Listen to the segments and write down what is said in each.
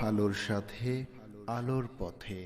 আলোর সাথে আলোর পথে।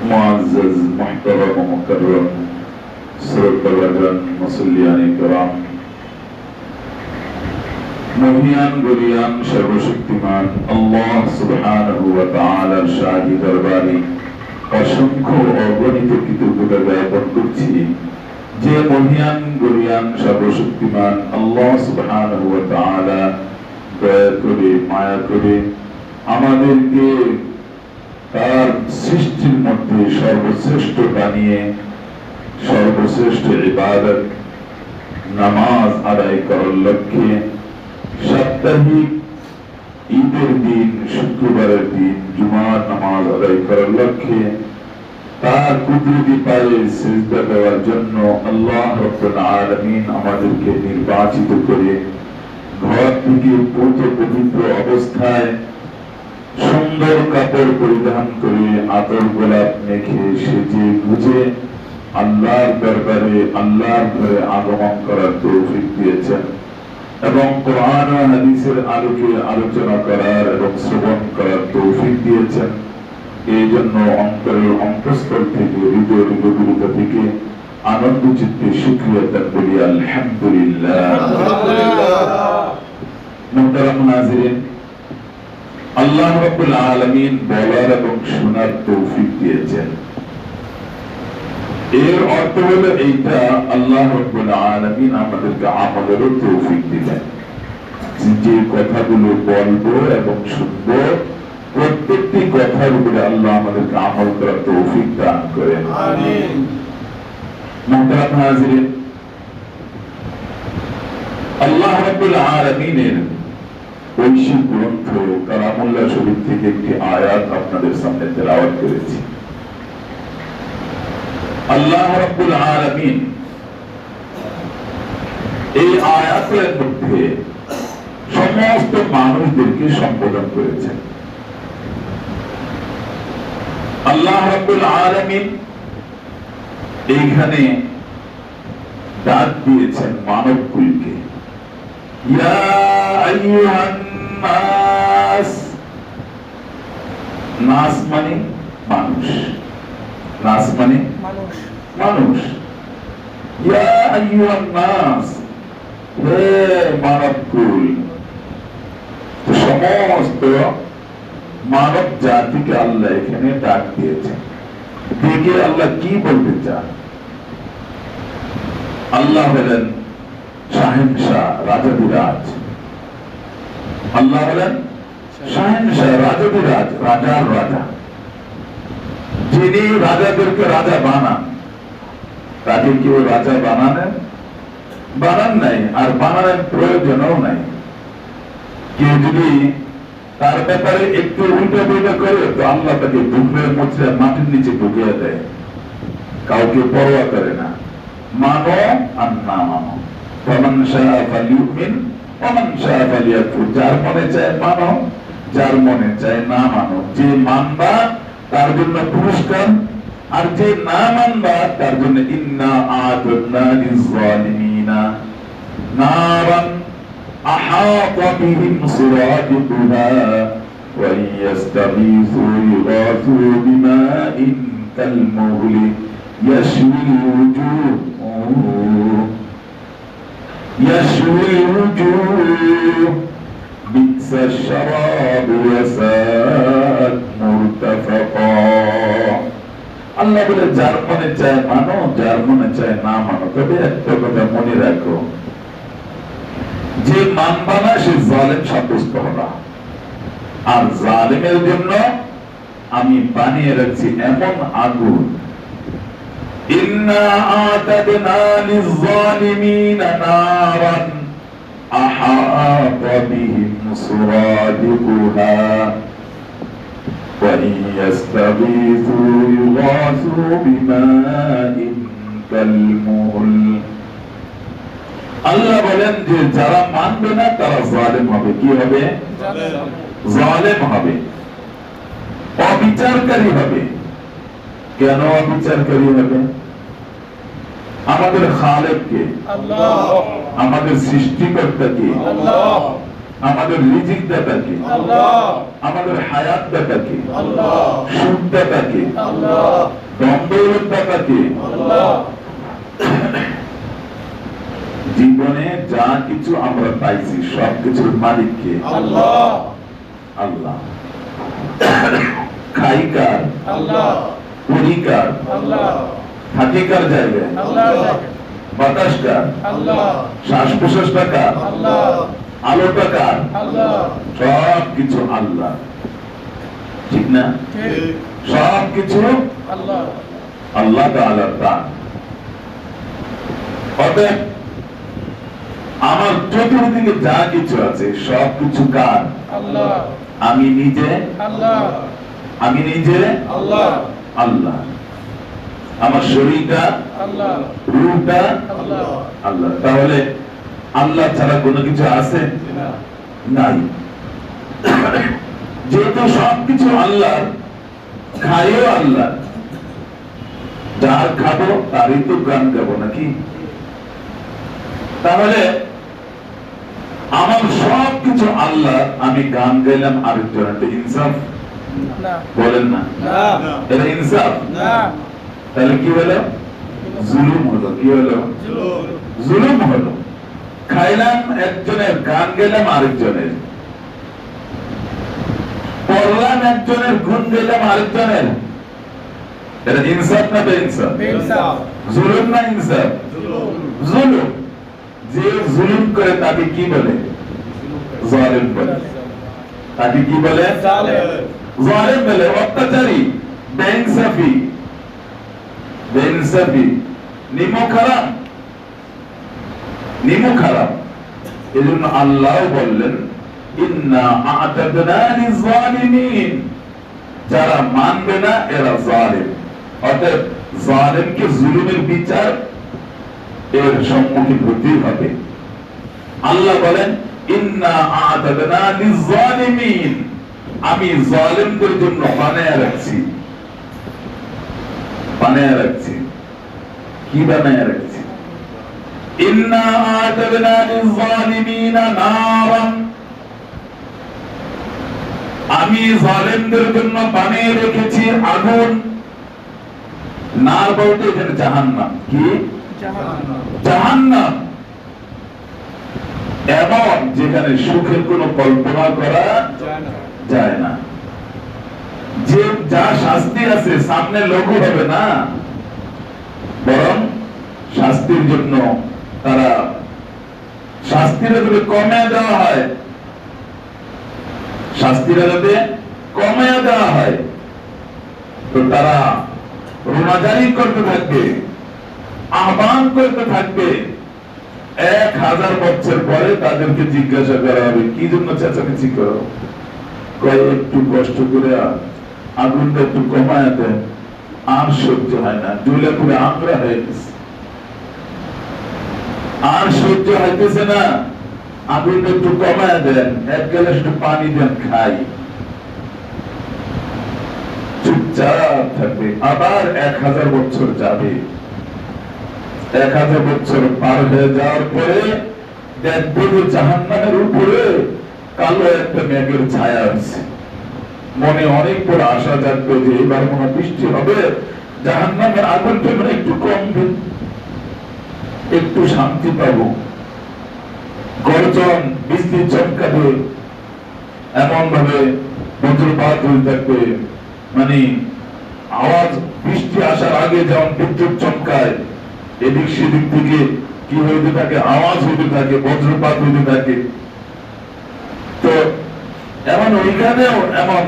मुअज़्ज़ज़ मुहतरम मुकर्रम श्रोतागण मुसल्लियाने किराम মহিয়ান গরিয়ান সর্বশক্তিমান আল্লাহ সুবহানাহু ওয়া তাআলার শাহী দরবারে অসংখ্য অগণিত কৃতজ্ঞতা জ্ঞাপন করছি যে মহিয়ান গরিয়ান সর্বশক্তিমান আল্লাহ সুবহানাহু ওয়া তাআলা দয়া করে মায়া করে আমাদেরকে তার সৃষ্টির মধ্যে সর্বশ্রেষ্ঠ বানিয়ে সর্বশ্রেষ্ঠ ইবাদত নামাজ আদায় করার লক্ষ্যে সাপ্তাহিক ঈদের দিন শুক্রবারের দিন জুমার নামাজ আদায় করার লক্ষ্যে তার কুদরতি পায়ে সিজদা দেওয়ার জন্য আল্লাহ রাব্বুল আলামিন আমাদেরকে নির্বাচিত করে ঘর থেকে পবিত্র অবস্থায় সুন্দর কাপড় পরিধান করে আতর গোলাপ মেখে সেজে গুজে আল্লাহর দরবারে আল্লাহর ঘরে আগমন করার তৌফিক দিয়েছেন এবং কোরআন ও হাদিসের আলোকে আলোচনা করার এবং শ্রবণ করার তৌফিক দিয়েছেন। এই জন্য অন্তরের অন্তঃস্থল থেকে হৃদয় গভীরতা থেকে আনন্দ চিত্তে শুকরিয়া বলি আলহামদুলিল্লাহ। মুহতারাম নাযিরিন, আল্লাহ রাব্বুল আলামিন বলার এবং শোনার তৌফিক দিয়েছেন। এর অর্থ হলো এইটা, আল্লাহ রাব্বুল আলামিন আমাদেরকে আমলেরও তৌফিক দিলেন। যে কথাগুলো বলবো এবং শুনবো প্রত্যেকটি কথার উপরে আল্লাহ আমাদেরকে আমল করার তৌফিক দান করেন। আমিন। মুহতারাম হাজিরিন, আল্লাহ রাব্বুল আলামিনের ঐশী গ্রন্থ কালামুল্লাহ শরীফ থেকে একটি আয়াত আপনাদের সামনে তেলাওয়াত করেছি। আল্লাহ রাব্বুল আলামিন এই আয়াতের মধ্যে সমস্ত মানুষদেরকে সম্বোধন করেছেন। আল্লাহ রাব্বুল আলামিন এইখানে ডাক দিয়েছেন মানবকুলকে, ইয়া আইয়ুহান নাস। নাস মানে মানুষ, নাস মানে মানুষ। ইয়া আইয়ুহান নাস, হে মানবকুল। সমস্ত মানব জাতিকে আল্লাহ এখানে ডাক দিয়েছেন। দেখে আল্লাহ কি বলতে চান? আল্লাহ হলেন শাহেনশাহ, রাজাধিরাজ। আল্লাহ হলেন শাহেনশাহ, রাজাধিরাজ, রাজার রাজা। যিনি রাজাদেরকে রাজা বানান, তাকে কেউ রাজা বানান নাই, আর বানানোর প্রয়োজনও নাই। কেউ যদি তার ব্যাপারে একটু উল্টা পুল্টা করে তো আল্লাহ তাকে ধুমড়ে মুচড়ে মাটির নিচে ঢুকিয়ে দেয়, কাউকে পরোয়া করে না। মানো আর না মানো, ফামান শাআ ফালিউমিন ওয়া মান শাআ ফালিয়াকফুর। যার মনে চায় মানো, যার মনে চায় না মানো। যে মানবা তার জন্য পুরস্কার, আর যে না মানবা তার জন্য ইন্না আ'তাদনা লিয-যালিমিনা নারান আহাতা বিহিম সুরাদিকুহা ওয়া ইয়াস্তাগীথু ইউগাথু বিমাইন কালমুহলি ইয়াশউল উজুহ يشوي الوجوه بئس الشراب وساءت مرتفقا আল্লাহ বলে যার মনে চায় মানো, যার মনে চায় না মানো, তবে একটা কথা মনে রাখো, যে মানবা না সে জালেম সাব্যস্ত হলো। আর জালেমের জন্য আমি বানিয়ে রাখছি এমন আগুন, ইন্না আ'তাদনা লিয-যালিমিনা নারান আহাতা বিহিম সুরাদিকুহা ওয়া ইন ইস্তাগীথু ইউগাসু বিমাইন কালমুহল। আল্লাহ বলেন যে যারা মানবে না তারা জালেম হবে। কি হবে? জালেম হবে, অবিচারকারী হবে। কেন অবিচারকারী হবে? আমাদের খালেক কে? আল্লাহ। আমাদের সৃষ্টিকর্তা কে? আল্লাহ। আমাদের রিজিক দাতা কে? আল্লাহ। আমাদের হায়াত দাতা কে? আল্লাহ। সুখ দাতা কে? আল্লাহ। দণ্ডৌলত দাতা কে? আল্লাহ। জীবনে যা কিছু আমরা পাইছি সব কিছুর মালিক কে? আল্লাহ। আল্লাহ। খাইকার? আল্লাহ। পরিকার? আল্লাহ। হাকিকার জায়গায়? আল্লাহ। বাতাসকার? আল্লাহ। শ্বাস প্রশ্বাসটা কার? আল্লাহ। আলোটা কার? আল্লাহ। সব কিছু আল্লাহ, ঠিক না? সব কিছু আল্লাহ, আল্লাহ তাআলার দান। অতএব আমার চতুর্দিকে যা কিছু আছে সব কিছু কার? আল্লাহ। আমি নিজে আল্লাহ, আমি নিজে আল্লাহ, আল্লাহ। আমার শরীরটা আল্লাহ, রূহটা আল্লাহ, আল্লাহ। তাহলে আল্লাহ ছাড়া কোনো কিছু আছে? নাই। যেহেতু সবকিছু আল্লাহ, খাইও আল্লাহ, যার খাবো তারই তো গান গাবো নাকি? তাহলে আমার সবকিছু আল্লাহ, আমি গান গাইলাম আরেকজনের, ইনসাফ? বলেন না, এটা ইনসাফ? তাহলে কি হলো? জুলুম হলো। কি হলো? জুলুম হলো। খাইলাম একজনের, গান গেলাম আরেকজনের, পড়লাম একজনের, গুণ গেলাম আরেকজনের। এটা ইনসাফ না বেইনসাফ? জুলুম না ইনসাফ? জুলুম। যে জুলুম করে তাকে কি বলে? জালেম বলে। তাকে কি বলে? জালেম বলে। অত্যাচারী, বেইনসাফি, বেইনসাফি, নিমক হারাম, নিমক হারাম। এজন্য আল্লাহ বললেন ইন্না আ'তাদনা লিয-যালিমিন, যারা মানবে না এরা জালেম। অতএব জালেমকে জুলুমের বিচার এর সম্মুখীন হতেই হবে। আল্লাহ বলেন ইন্না আ'তাদনা লিয-যালিমিন, আমি জালেমদের জন্য বানায়া রাখছি। বানায়া রাখছি। কি বানায়া রাখছি? ইন্না আ'তাদনা লিয-যালিমিনা নারান, আমি জালেমদের জন্য বানিয়ে রেখেছি আগুন। নার বলতে এখানে জাহান্নাম। কি? জাহান্নাম। এমন যেখানে সুখের কোনো কল্পনা করা যায় না, যে যা শাস্তি আছে সামনে লঘু হবে না, বরং শাস্তির জন্য তারা শাস্তিটা যদি কমে দেওয়া হয়, শাস্তিটা যদি কমে দেওয়া হয়, তো তারা রোনাজারি করতে থাকবে, আহ্বান করতে থাকবে। 1000 বছর পরে তাদেরকে জিজ্ঞাসা করা হবে কি জন্য চেঁচামেচি করো? একটু কষ্ট করে আগুনটা একটু কমায় দেন, আর সহ্য হয় না, জ্বলে পুরো আংরা হয়ে গেছে, আর সহ্য হইতেছে না, আগুনটা একটু কমায় দেন, 1 গ্লাস একটু পানি দেন, খাই। চুপচাপ থাকবে। আবার 1000 বছর যাবে। 1000 বছর পার হয়ে যাওয়ার পরে দেখবে যে জাহান্নামের উপরে কালো একটা মেঘের ছায়া আছে। মনে অনেক বড় আশা জাগবে যে এবার মনে বৃষ্টি হবে, জাহান্নামের আগুনটা একটু কমবে, একটু শান্তি পাবো। গর্জন বৃষ্টি চমকাবে, এমন ভাবে বজ্রপাত হয়ে থাকবে, মানে আওয়াজ, বৃষ্টি আসার আগে যেমন বিদ্যুৎ চমকায়, এদিক সেদিক থেকে কি হইতে থাকে, আওয়াজ হইতে থাকে, বজ্রপাত হইতে থাকে। তো এমন ওইখানেও এমন,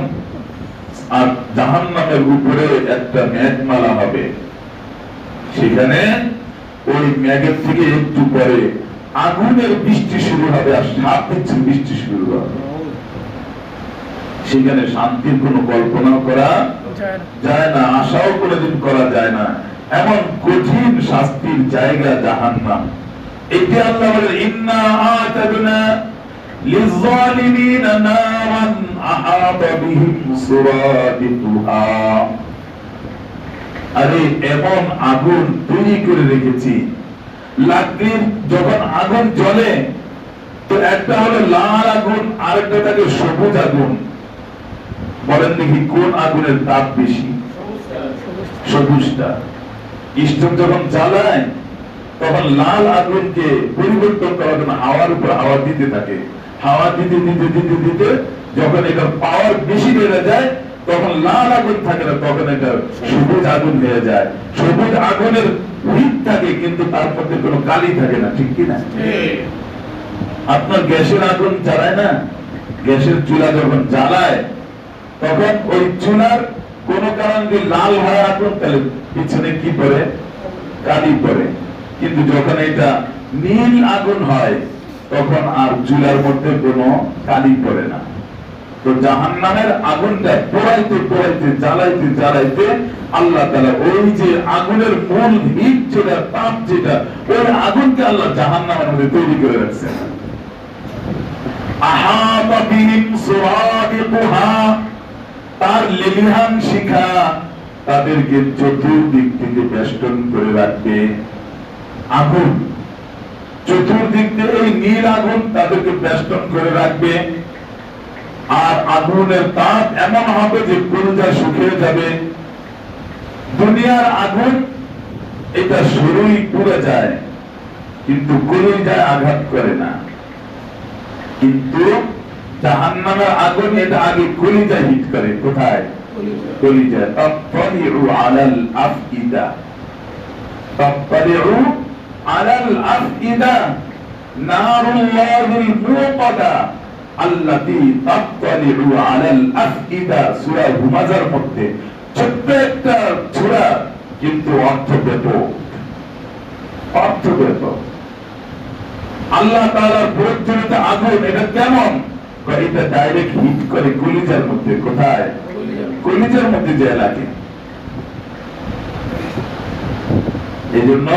আর জাহান্নামের উপরে একটা মেঘমালা হবে, সেখানে ওই মেঘের থেকে একটু পরে আগুনের বৃষ্টি শুরু হবে, আর সাপ বিচ্ছুর বৃষ্টি শুরু হবে। সেখানে শান্তির কোনো কল্পনাও করা যায় না, আশাও কোনোদিন করা যায় না। এমন কঠিন শাস্তির জায়গা জাহান্নাম। এটি আল্লাহ বলেন, ইন্না আ'তাদনা লিয-যালিমিনা নারান আহাতা বিহিম সুরাদিকুহা। আরে এমন আগুন তৈরি করে রেখেছি, লাকড়ির যখন আগুন জ্বলে তো একটা হলো লাল আগুন, আরেকটা থাকে সবুজ আগুন। বলেন দেখি কোন আগুনের তাপ বেশি? সবুজটা। স্টোভ যখন জ্বালায় তখন লাল আগুনকে পরিবর্তন করার জন্য হাওয়ার উপর হাওয়া দিতে থাকে, হাওয়া দিতে দিতে দিতে দিতে যখন এটার পাওয়ার বেশি বেড়ে যায় তখন লাল আগুন থাকে না, তখন এটা সবুজ আগুন হয়ে যায়। সবুজ আগুনের হিট থাকে কিন্তু তার মধ্যে কোনো কালি থাকে না, ঠিক কি না? আপনার গ্যাসের আগুন জ্বালায় না, গ্যাসের চুলা যখন জ্বালায় তখন ওই চুলার কোন কারণ যদি লাল হয় আগুন, তাহলে পিছনে কি পড়ে? কালি পড়ে। কিন্তু যখন এটা নীল আগুন হয় তখন আর চুলার মধ্যে কোনো কালি পড়ে না। তো জাহান্নামের আগুনটা পোড়াইতে পোড়াইতে জ্বালাইতে জ্বালাইতে আল্লাহ তাআলা ওই যে আগুনের মূল হিট যেটা, তাপ যেটা, ওই আগুনকে আল্লাহ জাহান্নামের মধ্যে তৈরি করে রাখছেন। আহাতা বিহিম সুরাদিকুহা, তার লেলিহান শিখা তাদেরকে চতুর্দিক থেকে বেষ্টন করে রাখবে। আগুন চতুর্দিক থেকে, এই নীল আগুন তাদেরকে বেষ্টন করে রাখবে। আর আগুনের তাপ এমন হবে যে কলিজা শুকিয়ে যাবে। দুনিয়ার আগুন এটা শরীর পুড়ে যায় কিন্তু কলিজায় আঘাত করে না, কিন্তু জাহান্নামের আগুন এটা আগে কলিজা হিট করে। কোথায়? কলিজা। তাত্তালিউ আলাল আফইদা, তাত্তালিউ আলাল আফইদা নারুল্লাহিল মুকাদা আল্লাতী তাত্তালিউ আলাল আফইদা। সূরা হুমাযার মধ্যে ছোট্ট একটা সূরা কিন্তু অর্থব্যাপক, অর্থব্যাপক। আল্লাহ তাআলার প্রজ্বলিত আগুন এটা কেমন? এটা ডাইরেক্ট হিট করে কলিজার মধ্যে। কোথায়? কলিজার মধ্যে যে লাগে। এই জন্য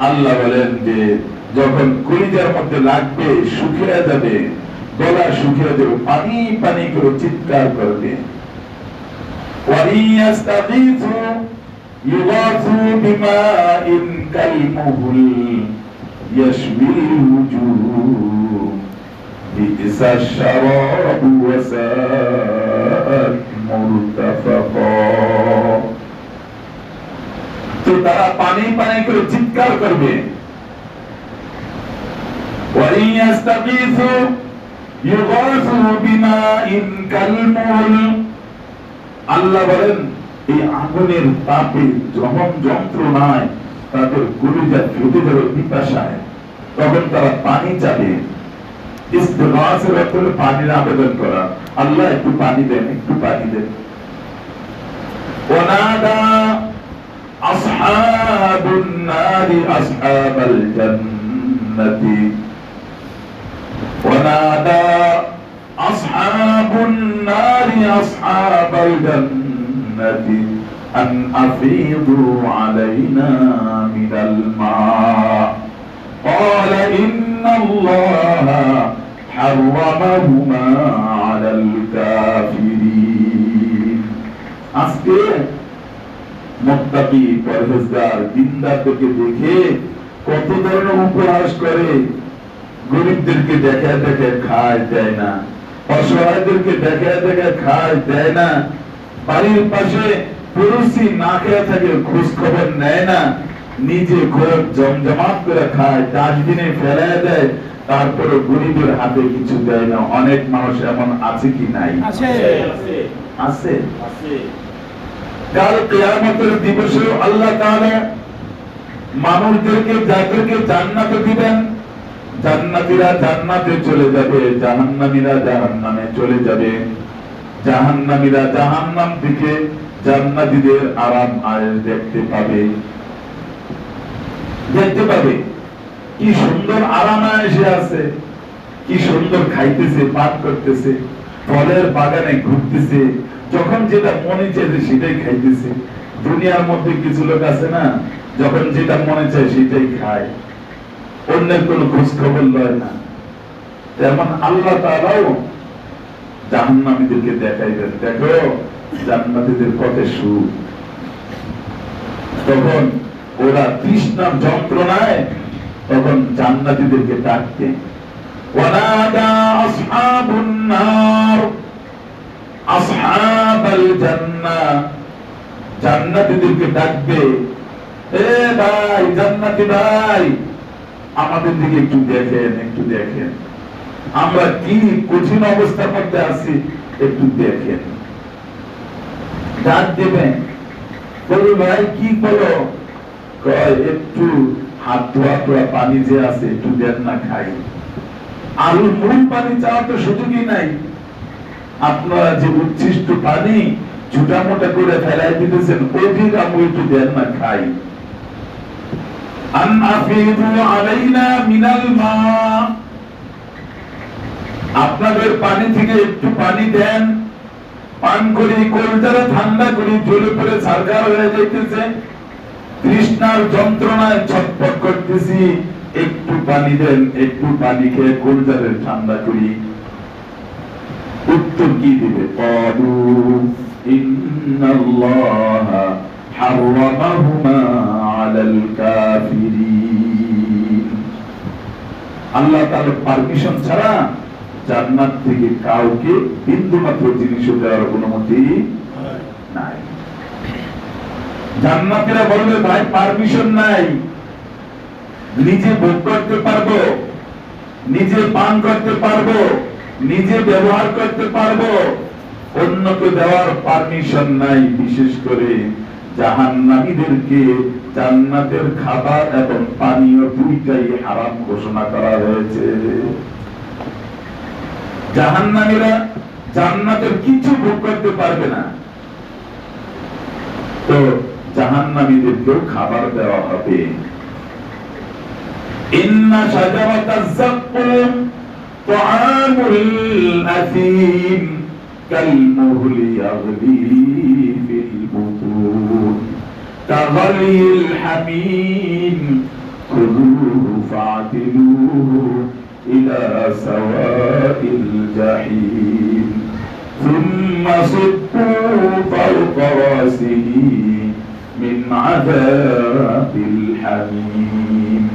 আল্লাহ বলেন যে যখন কলিজার মধ্যে লাগবে, শুকিয়ে যাবে, গলা শুকিয়ে যাবে, পানি পানি করে চিৎকার করবে। ওয়ারিয়াস্তাগীথু ইউগাথু বিমাইন কালমুহুল ইয়াশবিল উজুহ বি'সাশ শারাবু ওয়া সাআত মুরতাফাকা। তো তারা পানি পানি করে চিৎকার করবে। ওয়ারিয়াস্তাগীথু ইউগাথু বিমাইন কালমুহুল। আল্লাহ বলেন এই আগুনের তাপে যখন যন্ত্রণায় তাদের কলিজা ফেটে যাবে পিপাসায়, তখন তারা পানি চাবে। ইস্তিগাসার অর্থ হলো পানির আবেদন করা, আল্লাহ একটু পানি দেন, একটু পানি দেন। ওয়ানাদা আসহাবুন নারি আসহাবাল জান্নাতি, ওয়ানাদা আসহাবুন নারি আসহাবাল জান্নাতি আন আফীদু আলাইনা মিনাল মা ক্বালা ইন্নাল্লাহা হাররামাহুমা আলাল কাফিরিন। আজকে মুত্তাকি, পরহেজগার, দিনদারদেরকে দেখে কত ধরনের উপহাস করে। গরিবদেরকে দেখে দেখে খায় দেয় না, অসহায়দেরকে দেখে দেখে খায় দেয় না, বাড়ির পাশে পড়োশি না খেয়ে থাকে খোঁজ খবর নেয় না, নিজে খুব জমজমাট করে খায়, ডাস্টবিনে ফেলে দেয়, তারপরে গরিবের হাতে কিছু দেয় না। অনেক মানুষ এমন আছে কি নাই? আছে। কাল কিয়ামতের দিবসে আল্লাহ তাআলা মানুষদেরকে যাদেরকে জান্নাতে দিবেন, জান্নাতীরা জান্নাতে চলে যাবে, জাহান্নামীরা জাহান্নামে চলে যাবে। জাহান্নামীরা জাহান্নাম থেকে জান্নাতীদের আরাম আয়েশ দেখতে পাবে। কি সুন্দর আরাম আয়েশে আছে, কি সুন্দর খাইতেছে, পান করতেছে, ফলের বাগানে ঘুরতেছে, যখন যেটা মনে চায় সেটাই খাইতেছে। দুনিয়ার মধ্যে কিছু লোক আছে না, যখন যেটা মনে চায় সেটাই খায়, অন্যের কোনো খোঁজ খবর লয় না। তেমন আল্লাহ তাআলাও জাহান্নামীদেরকে দেখাইবেন, দেখো জান্নাতীদের কত সুখ। তখন ওরা তৃষ্ণা যন্ত্রণায় তখন জান্নাতীদেরকে ডাকতে, ওয়ানাদা আসহাবুন নার আসহাবাল জান্নাহ, জান্নাতীদেরকে ডাকবে, এ ভাই জান্নাতি ভাই, আমাদের দিকে একটু দেখেন, একটু দেখেন, আমরা কি কঠিন অবস্থার মধ্যে আছি, একটু দেখেন। ডাক দেবেন, বলো ভাই কি বলো, একটু হাত ধোয়া পানি যে আছে একটু দেন না, খাই। আলু মূল পানি চাওয়ার তো সুযোগই নাই। আপনারা যে উচ্ছিষ্ট পানি ছোটা মোটা করে ফেলাই দিতেছেন, ওইটি আমি একটু দেন না, খাই। আন আফিদু আলাইনা মিনাল মা, আপনাদের পানি থেকে একটু পানি দেন, পান করি, কলজারা ঠান্ডা করি, জ্বলে পড়ে ছারখার হয়ে যাইতেছে, তৃষ্ণার যন্ত্রণায় ছটফট করতেছি, একটু পানি দেন, একটু পানি খেয়ে কলজারে ঠান্ডা করি। উত্তর কি দিবে? ক্বালু ইন্নাল্লাহা হারামাহুমা আলাল কাফিরিন, আল্লাহ তাআলার পারমিশন ছাড়া জান্নাত থেকে কাউকে বিন্দুমাত্র জিনিস দেওয়ার অনুমতি নাই। জান্নাতীরা বলবে, ভাই পারমিশন নাই, নিজে ভোগ করতে পারবো, নিজে পান করতে পারবো, নিজে ব্যবহার করতে পারবো, অন্যকে দেওয়ার পারমিশন নাই। বিশেষ করে জাহান্নামীদেরকে জান্নাতের খাবার এবং পানীয় দুইটাই হারাম ঘোষণা করা হয়েছে। জাহান্নামীরা জান্নাতের কিছু ভোগ করতে পারবে না, তো জাহান্নামীদেরকেও খাবার দেওয়া হবে। ইন্না শাজারাতাজ যাক্কুম তুআমুল আসীম কালমুহলি ইয়াগলি ফিল বুতুন কাগালিল হামীম খুযুহু ফা'তিলুহু ইলা সাওয়াইল জাহিম থুম্মা সুব্বু ফাওকা রাসিহি মিন আযাবিল হামীম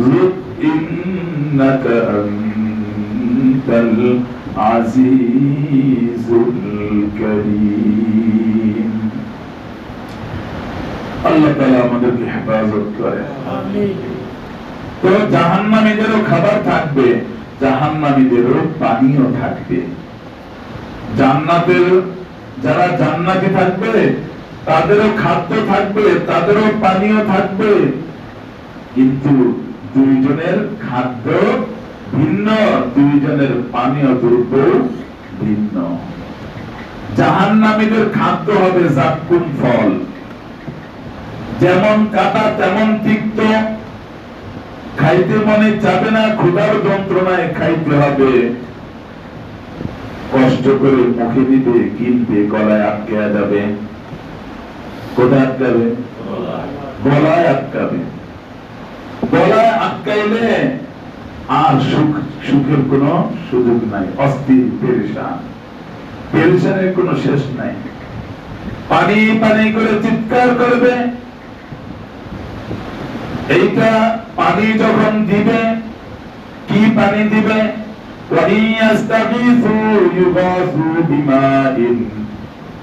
যুক ইন্নাকা আনতাল আজিজুল কারীম। আল্লাহ তাআলা আমাদেরকে হেফাজত করে। আমিন। তো জাহান্নামীদেরও খাবার থাকবে, জাহান্নামীদেরও পানিও থাকবে। জান্নাতের যারা জান্নাতে থাকবে তাদেরও খাদ্য থাকবে, তাদেরও পানীয় থাকবে, কিন্তু দুইজনের খাদ্য ভিন্ন, দুইজনের পানীয় দ্রব্য ভিন্ন। জাহান্নামীদের খাদ্য হবে যাক্কুম ফল, যেমন কাটা তেমন তিক্ত, খাইতে মনে যাবে না, ক্ষুধার যন্ত্রণায় খাইতে হবে, কষ্ট করে মুখে দিবে, গিলবে, গলায় আটকে যাবে। কোথায় আটকাবে? গলায় আটকাবে। গলায় আটকাইলে আর সুখের কোন সুযোগ নাই, অস্থির, পেরেশান, পেরেশানের কোন শেষ নাই। পানি পানি করে চিৎকার করবে। এইটা পানি যখন দিবে, কি পানি দিবে? ওয়াইয়াস্তাগীসু ইউগাসু বিমাইন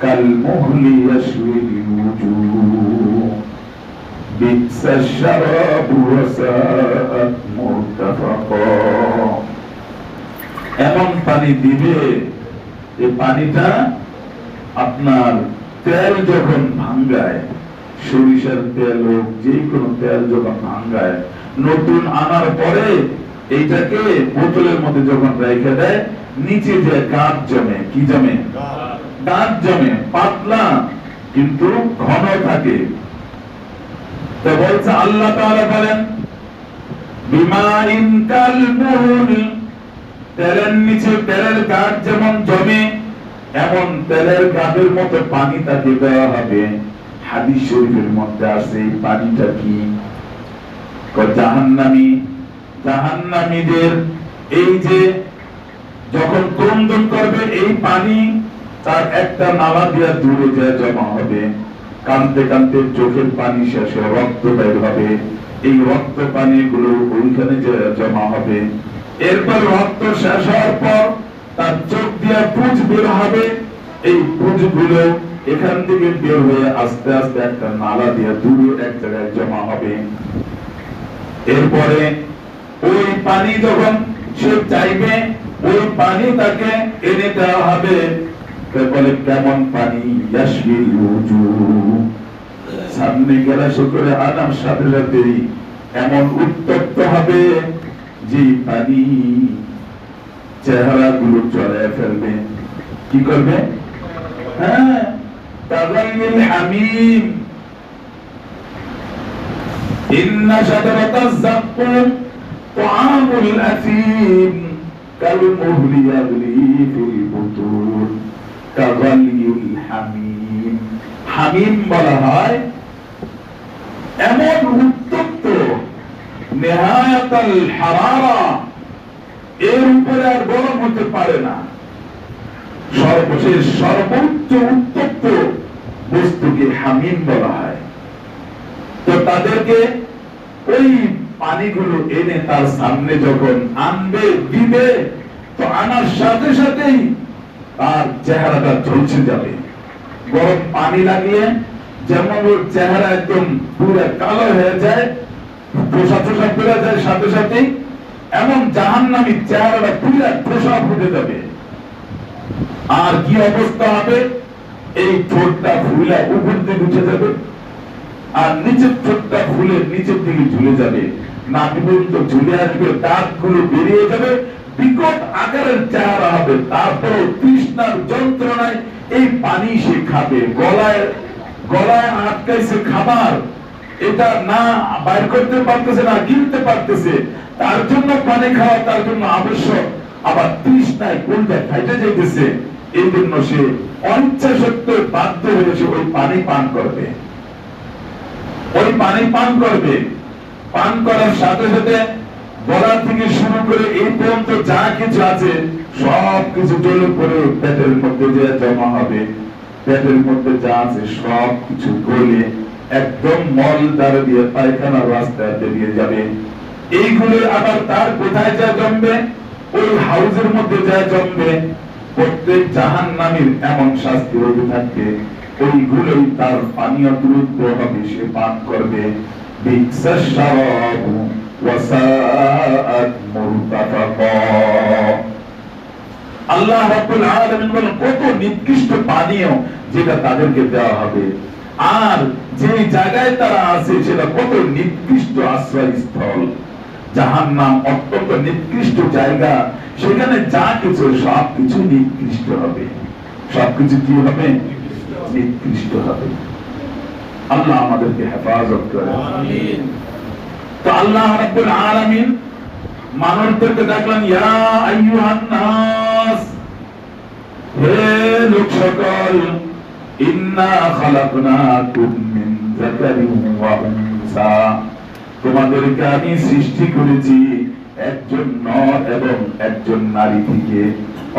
কালমুহলি ইয়াশউিল ওয়ুজুহ বি'সাশ শারাবু ওয়া সাআত মুরতাফাকা। এমন পানি দিবে, এই পানিটা আপনার তেল যখন ভাঙ্গায়, সরিষার তেল হোক, যে কোনো তেল যখন ভাঙ্গায়, নতুন আনার পরে এইটাকে বোতলের মধ্যে যখন রেখে দেয়, নিচে যে গাঁট জমে, কি জমে? গাঁট জমে, পাতলা কিন্তু ঘন থাকে। তো বলছে আল্লাহ তাআলা বলেন বিমাইন কালবুল, তেলের নিচে তেলের গাঁট যেমন জমে, এমন তেলের গাঁটের মতো পানি তাকে দেওয়া হবে। হাদিস শরীফের মধ্যে আছে এই পানিটা কি? জাহান্নামী, জাহান্নামীদের এই যে যখন ক্রন্দন করবে, এই পানি তার একটা নালা দিয়ে দূরে যায় জমা হবে। কাঁদতে কাঁদতে চোখের পানি শেষে রক্ত বের হবে, এই রক্ত পানিগুলো ওইখানে জমা হবে। এরপর রক্ত শেষ হওয়ার পর তার চোখ দিয়ে পুঁজ বের হবে, এই পুঁজগুলো এখান থেকে বের হয়ে আস্তে আস্তে একটা নালা দিয়ে দূরে এক জায়গায় জমা হবে। এরপরে ওই পানি যখন সে চাইবে, ওই পানি তাকে এনে দেওয়া হবে। বলে কেমন পানি? ইয়াশফিল উজুহ, সামনে গ্লাসে করে আনার সাথে সাথেই এমন উত্তপ্ত হবে যে পানি চেহারা গুলো চলে ফেলবে। কি করবে? হ্যাঁ, তাগাল্লিল হামিম, ইন্না শাজারাতাজ যাক্কুম তুআমুল আসীম কালমুহলি ইয়াগলি ফিল বুতুন কাগালিল হামিম। হামিম বলা হয় এমন উত্তপ্ত, নেহায়াতুল হারারা, এর উপরে আর গরম হতে পারে না, সর্বশেষ সর্বোচ্চ উত্তপ্ত বস্তুকে হামিম বলা হয়। তো তাদেরকে ওই পানিগুলো এনে তার সামনে যখন আনবে, দিবে, তো আনার সাথে সাথেই তার চেহারাটা ঝলসে যাবে। গরম পানি লাগলে যেমন ওর চেহারা একদম পুরো কালো হয়ে যায়, ঠোসা ঠোসা পড়ে যায় সাথে সাথেই, এমন জাহান্নামী চেহারাটা পুরো ঠোসা ফুটে যাবে। আর কি অবস্থা হবে? এই ঠোঁটটা ফুলে উপর দিকে উঠে যাবে, আর নিচের ঠোঁটটা ফুলে নিচের দিকে ঝুলে যাবে, নাভি পর্যন্ত ঝুলে আসবে, দাঁতগুলো বেরিয়ে যাবে, বিকট আকারের চেহারা হবে। তারপর তৃষ্ণার যন্ত্রণায় এই পানি সে খাবে, গলায় গলায় আটকাইছে খাবার, এটা না বাইর করতে পারতেছে না, গিলতে পারতেছে, তার জন্য পানি খাওয়া তার জন্য আবশ্যক। আবার তৃষ্ণায় কোনটা খাইতে যাইতেছে, এই জন্য সে অনিচ্ছা সত্ত্বেও বাধ্য হয়ে সে ওই পানি পান করবে। ওই পানি পান করবে, পান করার সাথে সাথে গলা থেকে শুরু করে এই পর্যন্ত যা কিছু আছে সব কিছু জল করে পেটের মধ্যে যে জমা হবে, পেটের মধ্যে যা আছে সব কিছু গলে একদম মল দ্বারা দিয়ে পায়খানার রাস্তায় বেরিয়ে যাবে। এইগুলো আবার তার কোথায় যা জমবে? ওই হাউজের মধ্যে যা জমবে। প্রত্যেক জাহান্নামীর এমন শাস্তি হতে থাকবে, ওইগুলোই তার পানীয় দ্রব্য হবে, সে পান করবে। বিকসাস শারাবু ওয়া সাআত মুরতাফাকা। আল্লাহ রাব্বুল আলামিন বলেন কত নিকৃষ্ট পানীয় যেটা তাদেরকে দেওয়া হবে, আর যে জায়গায় তারা আছে সেটা কত নিকৃষ্ট আশ্রয়স্থল। জাহান্নাম অত্যন্ত নিকৃষ্ট জায়গা, সেখানে যা কিছু সব কিছু নিকৃষ্ট হবে, সবকিছু কি হবে? নিকৃষ্ট হবে। আল্লাহ আমাদেরকে হেফাজত করে। আমিন। তো আল্লাহ রাব্বুল আলামিন মানুষদেরকে ডাকলেন, ইয়া আইয়ুহান নাস, হে লোক সকল, ইন্না খালাকনাকুম মিন যাকারিন ওয়া উনসা, তোমাদেরকে আমি সৃষ্টি করেছি একজন নর এবং একজন নারী থেকে,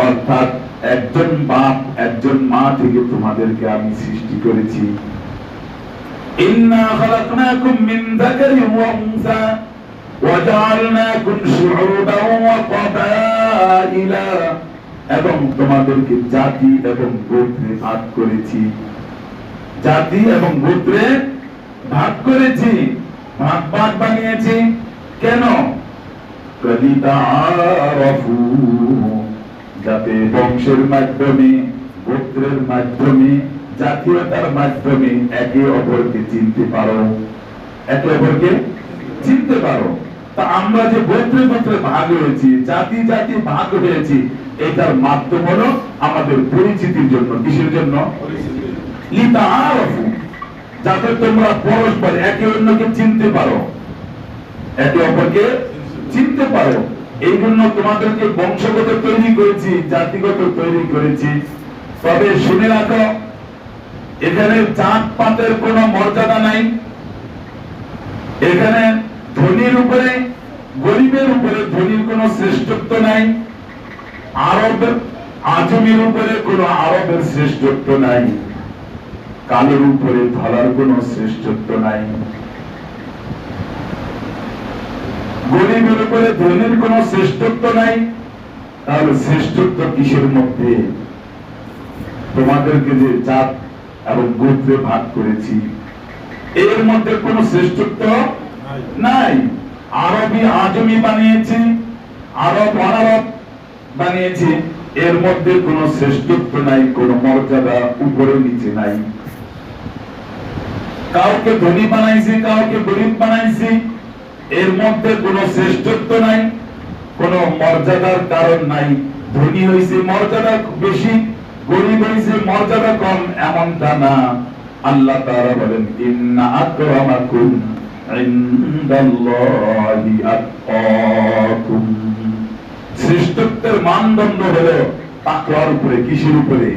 অর্থাৎ একজন বাপ একজন মা থেকে তোমাদেরকে আমি সৃষ্টি করেছি। ইন্না খালাকনাকুম মিন যাকারিন ওয়া উনসা ওয়া জাআলনাকুম শুউবান ওয়া ক্বাবাইলা, এবং তোমাদেরকে জাতি এবং গোত্রে ভাগ করেছি, জাতি এবং গোত্রে ভাগ করেছি, ভাগ ভাগ বানিয়েছি। কেন? লিতাআরাফু, যাতে বংশের মাধ্যমে, গোত্রের মাধ্যমে, জাতীয়তার মাধ্যমে একে অপরকে চিনতে পারো, একে অপরকে চিনতে পারো। তা আমরা যে গোত্রে গোত্রে ভাগ হয়েছি, জাতি জাতি ভাগ হয়েছি, এটার মাধ্যম হলো আমাদের পরিচিতির জন্য। কিসের জন্য? লিতাআরাফু, যাতে তোমরা পরস্পর একে অন্যকে চিনতে পারো, একে অপরকে চিনতে পারো। এই জন্য তোমাদেরকে বংশগত তৈরি করেছি, জাতিগত তৈরি করেছি। তবে শুনে রাখো, এখানে জাত পাতের কোনো মর্যাদা নাই। এখানে ধনীর উপরে গরিবের উপরে ধনীর কোনো শ্রেষ্ঠত্ব নাই। আরবের আজমির উপরে কোনো আরবের শ্রেষ্ঠত্ব নাই। কালোর উপরে ধলার কোনো শ্রেষ্ঠত্ব নাই। গরিবের উপরে ধনীর কোনো শ্রেষ্ঠত্ব নাই। তাহলে শ্রেষ্ঠত্ব কিসের মধ্যে? তোমাদেরকে যে জাত এবং গোত্রে ভাগ করেছি, এর মধ্যে কোনো শ্রেষ্ঠত্ব নাই। আরবি আজমি বানিয়েছি, আরব অনারব বানিয়েছি, এর মধ্যে কোনো শ্রেষ্ঠত্ব নাই, কোনো মর্যাদা উপরে নিচে নাই। কাউকে ধনী বানাইছি, কাউকে গরিব বানাইছি, এর মধ্যে কোনো শ্রেষ্ঠত্ব নাই, কোনো মর্যাদার কারণ নাই। ধনী হইছে মর্যাদা বেশি, গরিব হইছে মর্যাদা কম, এমনটা না। আল্লাহ তাআলা বলেন, ইন্না আকরামাকুম ইনদাল্লাহি আতকাকুম। শ্রেষ্ঠত্বের মানদণ্ড হলো তাকওয়ার উপরে। কিসের উপরে?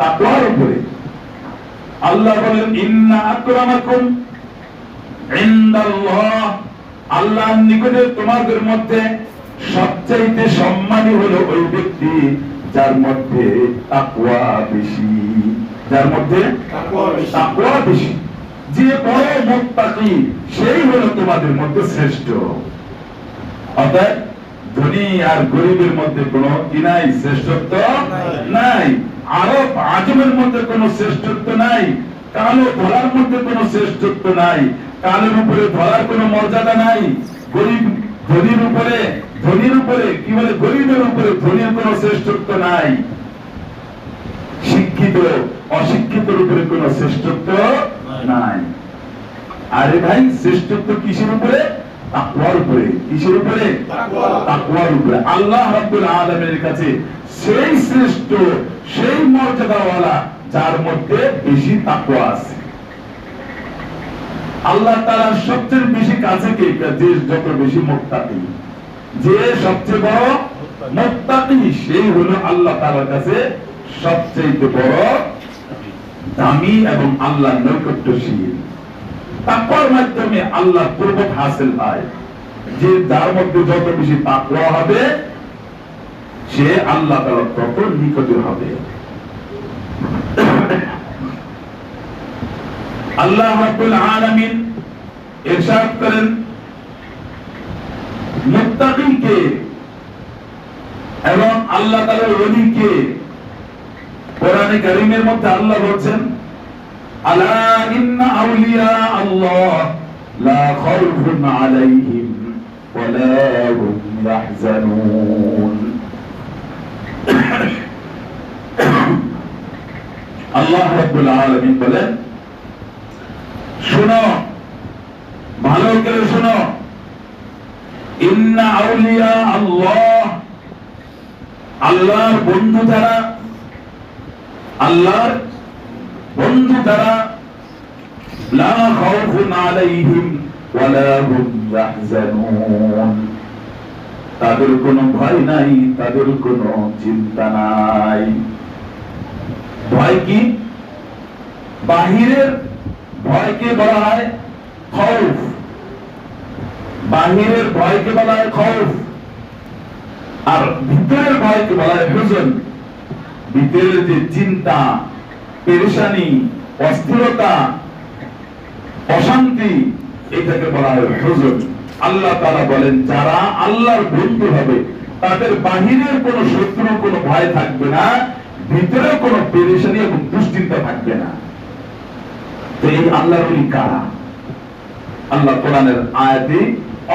তাকওয়ার উপরে। আল্লাহ বলেন, ইন্না আকরামাকুম ইনদাল্লাহ, আল্লাহর নিকটে তোমাদের মধ্যে সবচেয়ে সম্মানী হলো ওই ব্যক্তি যার মধ্যে তাকওয়া বেশি, যার মধ্যে তাকওয়া বেশি। যে বড় মুত্তাকি, সেই হলো তোমাদের মধ্যে শ্রেষ্ঠ। অর্থাৎ ধনী আর গরিবের মধ্যে কোনো কি নাই? শ্রেষ্ঠত্ব নাই। আরব আজমের মধ্যে কোনো শ্রেষ্ঠত্ব নাই। কালো ধলার মধ্যে কোনো শ্রেষ্ঠত্ব নাই। কালোর উপরে ধলার কোনো মর্যাদা নাই। গরিব ধনীর উপরে, ধনীর উপরে কি বলে, গরিবের উপরে ধনীর কোনো শ্রেষ্ঠত্ব নাই। শিক্ষিত অশিক্ষিতের উপরে কোনো শ্রেষ্ঠত্ব নাই। আরে ভাই, শ্রেষ্ঠত্ব কিসের উপরে? তাকওয়ার উপরে। কিসের উপরে? তাকওয়ার উপরে। আল্লাহ রাব্বুল আলামিনের কাছে সেই শ্রেষ্ঠ, সেই মর্যাদাওয়ালা যার মধ্যে বেশি তাকওয়া আছে। আল্লাহ তাআলার সবচেয়ে বেশি কাছে কে? যে যত বেশি মুত্তাকি, যে সবচেয়ে বড় মুত্তাকি, সেই হলো আল্লাহ তাআলার কাছে সবচেয়ে বড় দামি এবং আল্লাহর নৈকট্যশীল। তাকওয়ার মাধ্যমে আল্লাহ কুরবত হাসিল হয়। যে যার মধ্যে যত বেশি তাকওয়া হবে, সে আল্লাহ তাআলার তত নিকটে হবে। আল্লাহ রাব্বুল আলামিন ইরশাদ করেন, মুত্তাকিকে এবং আল্লাহ তাআলার ওলিকে কোরআনে কারীমের মধ্যে আল্লাহ বলেন, আলা ইন্না আউলিয়া আল্লাহ লা খাউফুন আলাইহিম ওয়া লা হুম ইয়াহজানুন। আল্লাহ রাব্বুল আলামিন বলেন, শোনো, ভালো করে শোনো, ইন্না আউলিয়া আল্লাহ, আল্লাহর বন্ধু যারা, আল্লাহর বন্ধু যারা, লা খাউফুন আলাইহিম ওয়া লা হুম ইয়াহজানুন, তাদের কোনো ভয় নাই, তাদের কোনো চিন্তা নাই। ভয় কি? বাহিরের ভয়কে বলা হয় খৌফ, বাহিরের ভয়কে বলা হয় খৌফ, আর ভিতরের ভয়কে বলা হয় হুজুন। ভিতরের যে চিন্তা, পেরেশানি, অস্থিরতা, অশান্তি, এটাকে বলা হয় হুজুন। আল্লাহ তাআলা বলেন, যারা আল্লাহর বন্ধু হবে তাদের বাহিরের কোনো শত্রু, কোনো ভয় থাকবে না, ভিতরে কোনো পেরেশানি এবং দুশ্চিন্তা থাকবে না। তো এই আল্লাহর ওলি কারা? আল্লাহ কোরআনের আয়াতে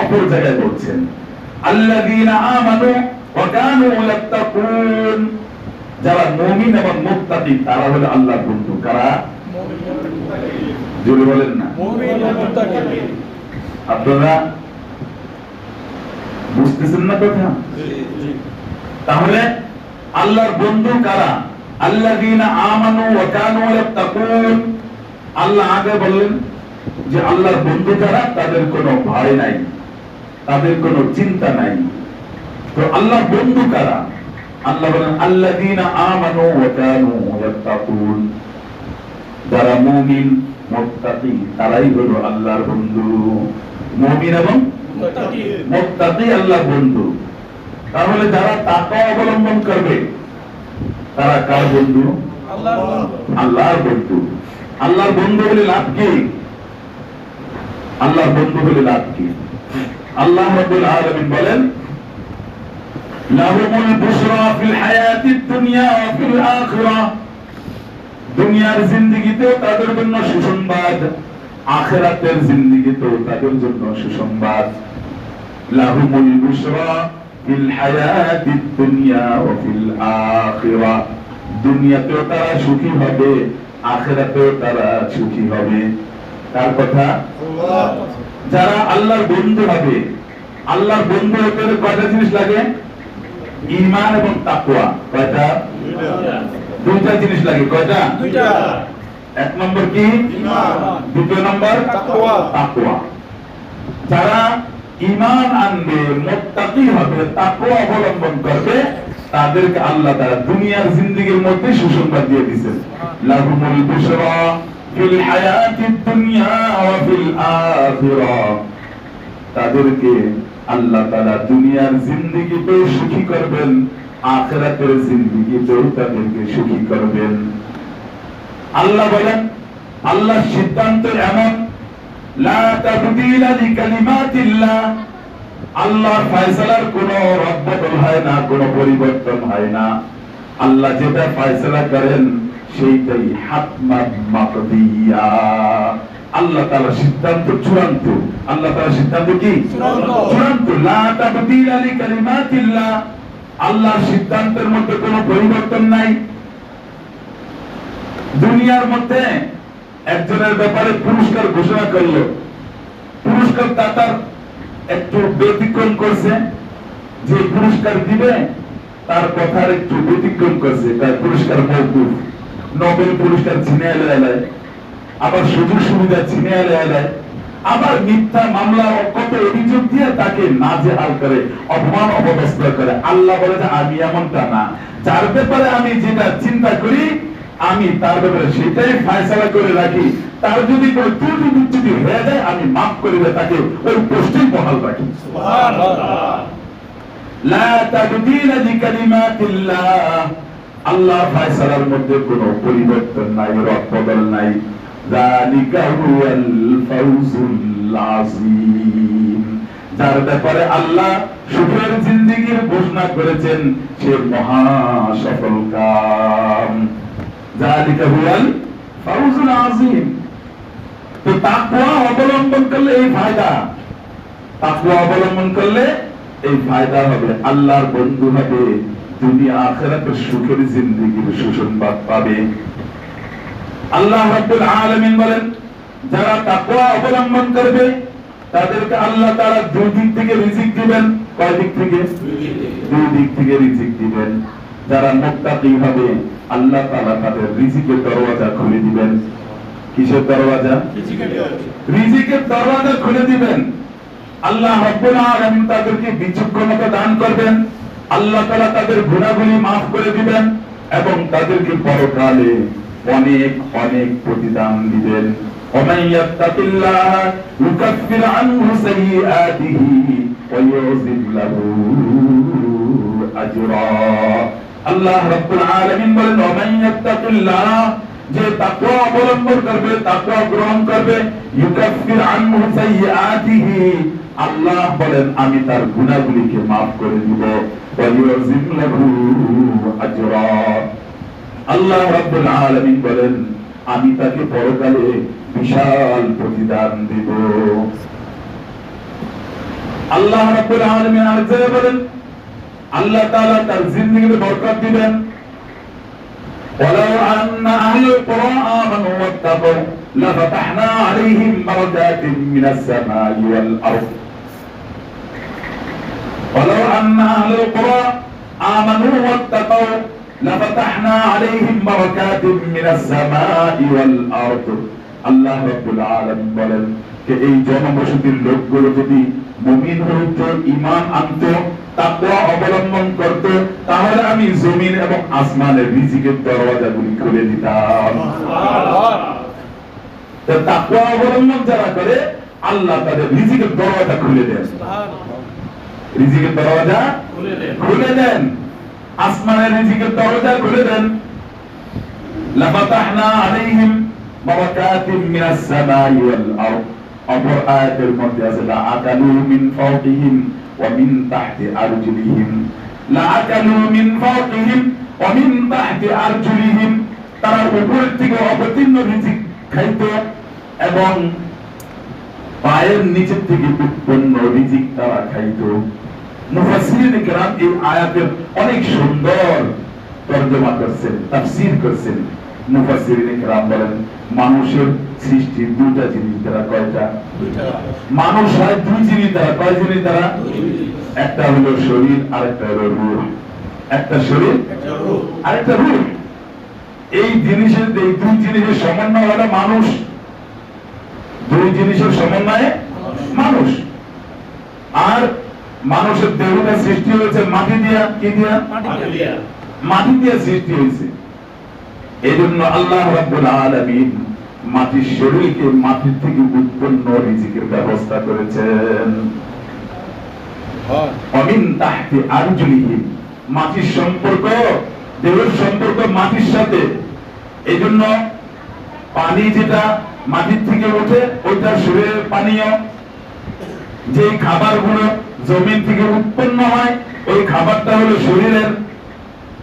অপর জায়গায় বলছেন, আল্লাযীনা আমানু ওয়া কানু ইয়াত্তাকুন, যারা মুমিন এবং মুত্তাকি তারা হলো আল্লাহর বন্ধু। কারা? জোরে বলেন না। আপনারা বুঝতেছেন না কথা? তাহলে আল্লাহর বন্ধু কারা? আল্লাযীনা আমানু ওয়া কানু ইয়াত্তাকুন। আল্লাহ আগে বললেন যে আল্লাহর বন্ধু যারা তাদের কোনো ভয় নাই, তাদের কোনো চিন্তা নাই। তো আল্লাহর বন্ধু কারা? আল্লাহ বলেন আল্লাযীনা আমানু ওয়া কানু ইয়াত্তাকুন, যারা মুমিন মুত্তাকি তারাই হলো আল্লাহর বন্ধু। মুমিন এবং মুত্তাকি আল্লাহর বন্ধু। তাহলে যারা তাকওয়া অবলম্বন করবে তারা কার বন্ধু? আল্লাহর বন্ধু। আল্লাহর বন্ধু বলে লাভ কি? আল্লাহর বন্ধু বলে লাভ কি? আল্লাহ রাব্বুল আলামিন বলেন লাহুমুল বুশরা ফিল হায়াতিদ দুনিয়া ওয়া ফিল আখিরাহ, দুনিয়ার জিন্দেগিতেও তাদের জন্য সুসংবাদ, আখিরাতের জিন্দেগিতেও তাদের জন্য সুসংবাদ। লাহুমুল বুশরা ফিল হায়াতিদ দুনিয়া ওয়া ফিল আখিরাহ, দুনিয়াতেও তারা সুখী হবে, আখিরাতেও তারা সুখী হবে। তার কথা আল্লাহ। যারা আল্লাহর বন্ধু হবে, আল্লাহর বন্ধু হতে হলে কয়টা জিনিস লাগে? ঈমান এবং তাকওয়া। কয়টা? দুইটা জিনিস লাগে। কয়টা? দুইটা। এক নম্বর কি? ঈমান, দ্বিতীয় নম্বর তাকওয়া। তাকওয়া। যারা ঈমান আনবে, মুত্তাকি হবে, তাকওয়া অবলম্বন করবে, তাদেরকে আল্লাহ তাআলা দুনিয়ার জিন্দেগির মধ্যে সুসংবাদ দিয়ে দিয়েছেন। লাহুমুল বুশরা ফিল হায়াতিদ দুনিয়া ওয়া ফিল আখিরাহ, তাদেরকে আল্লাহ তাআলা দুনিয়ার জিন্দেগিতেও সুখী করবেন, আখিরাতের জিন্দেগিতেও তাদেরকে সুখী করবেন। আল্লাহ বলেন, আল্লাহর সিদ্ধান্ত এমন, লা তাবদীলা লিকালিমাতিল্লাহ, আল্লাহর ফয়সালার কোনো রদবদল হয় না, কোনো পরিবর্তন হয় না। আল্লাহ যেটা ফয়সালা করেন সেইটাই হাতমান মাকদিয়া। আল্লাহ তাআলার সিদ্ধান্ত চূড়ান্ত। আল্লাহ তাআলার সিদ্ধান্ত কি? চূড়ান্ত। লা তাবদীলা লিকালিমাতিল্লাহ, আল্লাহর সিদ্ধান্তের মধ্যে কোনো পরিবর্তন নাই। দুনিয়ার মধ্যে একজনের ব্যাপারে পুরস্কার ঘোষণা করলো, পুরস্কার দাতার একটু ব্যতিক্রম করছে, যে পুরস্কার দিবে তার কথার একটু ব্যতিক্রম করছে, তার পুরস্কার মওকুফ। নোবেল পুরস্কার ছিনিয়ে এলায়, আবার সুযোগ সুবিধা ছিনিয়ে এলায়, আবার মিথ্যা মামলা কত অভিযোগ দিয়ে তাকে নাজেহাল করে, অপমান অপদস্থ করে। আল্লাহ বলে যে আমি এমনটা না, যার ব্যাপারে আমি যেটা চিন্তা করি আমি তার ব্যাপারে সেটাই ফয়সালা করে রাখি। তার যদি কোনো ত্রুটি বিচ্যুতি হয়ে যায় আমি মাফ করে দিয়ে তাকে ওই পোস্টেই বহাল রাখি। সুবহানাল্লাহ। লা তাবদীলা লিকালিমাতিল্লাহ, আল্লাহ ফয়সালার মধ্যে কোনো পরিবর্তন নাই, রদবদল নাই। যালিকা হুয়াল ফাউজুল আযীম, যার ব্যাপারে আল্লাহ সুখের জিন্দেগির ঘোষণা করেছেন সে মহা সফল কাম। যালিকা হুয়াল ফাউজুল আযীম। তো তাকওয়া অবলম্বন করলে এই ফায়দা, তাকওয়া অবলম্বন করলে এই ফায়দা হবে, আল্লাহর বন্ধু হবে, দুনিয়া আখিরাতের সুখের জিন্দেগির সুসংবাদ পাবে। আল্লাহ রাব্বুল আলামিন বলেন, যারা তাকওয়া অবলম্বন করবে তাদেরকে আল্লাহ তাআলা দুই দিক থেকে রিজিক দিবেন। কয় দিক থেকে? দুই দিক থেকে রিজিক দিবেন। যারা মুত্তাকি হবে আল্লাহ তাআলা তাদের রিজিকের দরওয়াজা খুলে দিবেন। কিসের দরওয়াজা? রিজিকের দরওয়াজা খুলে দিবেন। আল্লাহ রাব্বুল আলামিন তাদেরকে বিচক্ষণতা দান করবেন। আল্লাহ তাআলা তাদের গুনাহগুলি মাফ করে দিবেন এবং তাদেরকে পরকালে অনেক অনেক প্রতিদান দিবেন। ومن يتق الله يكفر عنه سيئاته ويعظم له أجرا। আল্লাহ রাব্বুল আলামিন বলেন, ومن يتق الله, যে তাকওয়া অবলম্বন করবে, তাকওয়া গ্রহণ করবে, ইউকাফির আনহু সাইয়্যাতিহি, আল্লাহ বলেন আমি তার গুনাহগুলিকে maaf করে দিব, ওয়া ইউযিম লাহু আজরা। আল্লাহ রাব্বুল আলামিন বলেন আমি তাকে পরকালে বিশাল প্রতিদান দেব। আল্লাহ রাব্বুল আলামিন আর যে বলেন আল্লাহ তাআলা তার জিন্দেগিতে বরকত দিবেন ولو أن أهل القرى آمنوا واتقوا لفتحنا عليهم بركات من السماء والأرض ولو أن أهل القرى آمنوا واتقوا لفتحنا عليهم بركات من السماء والأرض আল্লাহ রাব্বুল আলামিন বলেন যে এই জনবসতির লোকগুলো যদি মুমিন হইতো ঈমান আনতো তাকওয়া অবলম্বন করত তাহলে আমি জমিন এবং আসমানের রিজিকের দরওয়াজাগুলি খুলে দিতাম সুবহানাল্লাহ তো তাকওয়া অবলম্বন যারা করে আল্লাহ তাদের রিজিকের দরওয়াজা খুলে দেন সুবহানাল্লাহ রিজিকের দরওয়াজা খুলে দেন আসমানের রিজিকের দরওয়াজা খুলে দেন লাফাতাহনা আলাইহিম বারাকাতিন মিনাস সামাই ওয়াল আরদ অপর আয়াতের মধ্যে আছে লা আকালু মিন ফাওকিহিম ওয়া মিন তাহতি আরজুলিহিম লা আকালু মিন ফাওকিহিম ওয়া মিন তাহতি আরজুলিহিম তারা উপর থেকে অবতীর্ণ রিজিক খাইতো এবং পায়ের নিচে থেকে উৎপন্ন রিজিক তারা খাইতো মুফাসসিরিন কিরাম এই আয়াতের অনেক সুন্দর তরজমা করেছেন তাফসীর করেছেন মুফাসসিরিন কিরাম বলেন মানুষের সৃষ্টি দুইটা জিনিস দ্বারা কয়টা দুইটা মানুষ হয় দুই জিনিস দ্বারা কয় জিনিস দ্বারা একটা হলো শরীর আর একটা হলো রূহ একটা শরীর একটা রূহ আর একটা রূহ এই জিনিসের এই দুই জিনিসের সমন্বয় হলো মানুষ দুই জিনিসের সমন্বয়ে মানুষ আর মানুষের দেহটা সৃষ্টি হয়েছে মাটি দিয়া কি দিয়া মাটি দিয়া সৃষ্টি হয়েছে এজন্য আল্লাহ রাব্বুল আলামিন মাটির শরীরকে মাটির থেকে উৎপন্ন রিজিকের ব্যবস্থা করেছেন অমিন তাহতি আরজুলিহিম মাটির সম্পর্ক দেহের সম্পর্ক মাটির সাথে এজন্য পানি যেটা মাটির থেকে ওঠে ওইটা শরীরের পানীয় যে খাবারগুলো জমিন থেকে উৎপন্ন হয় ওই খাবারটা হলো শরীরের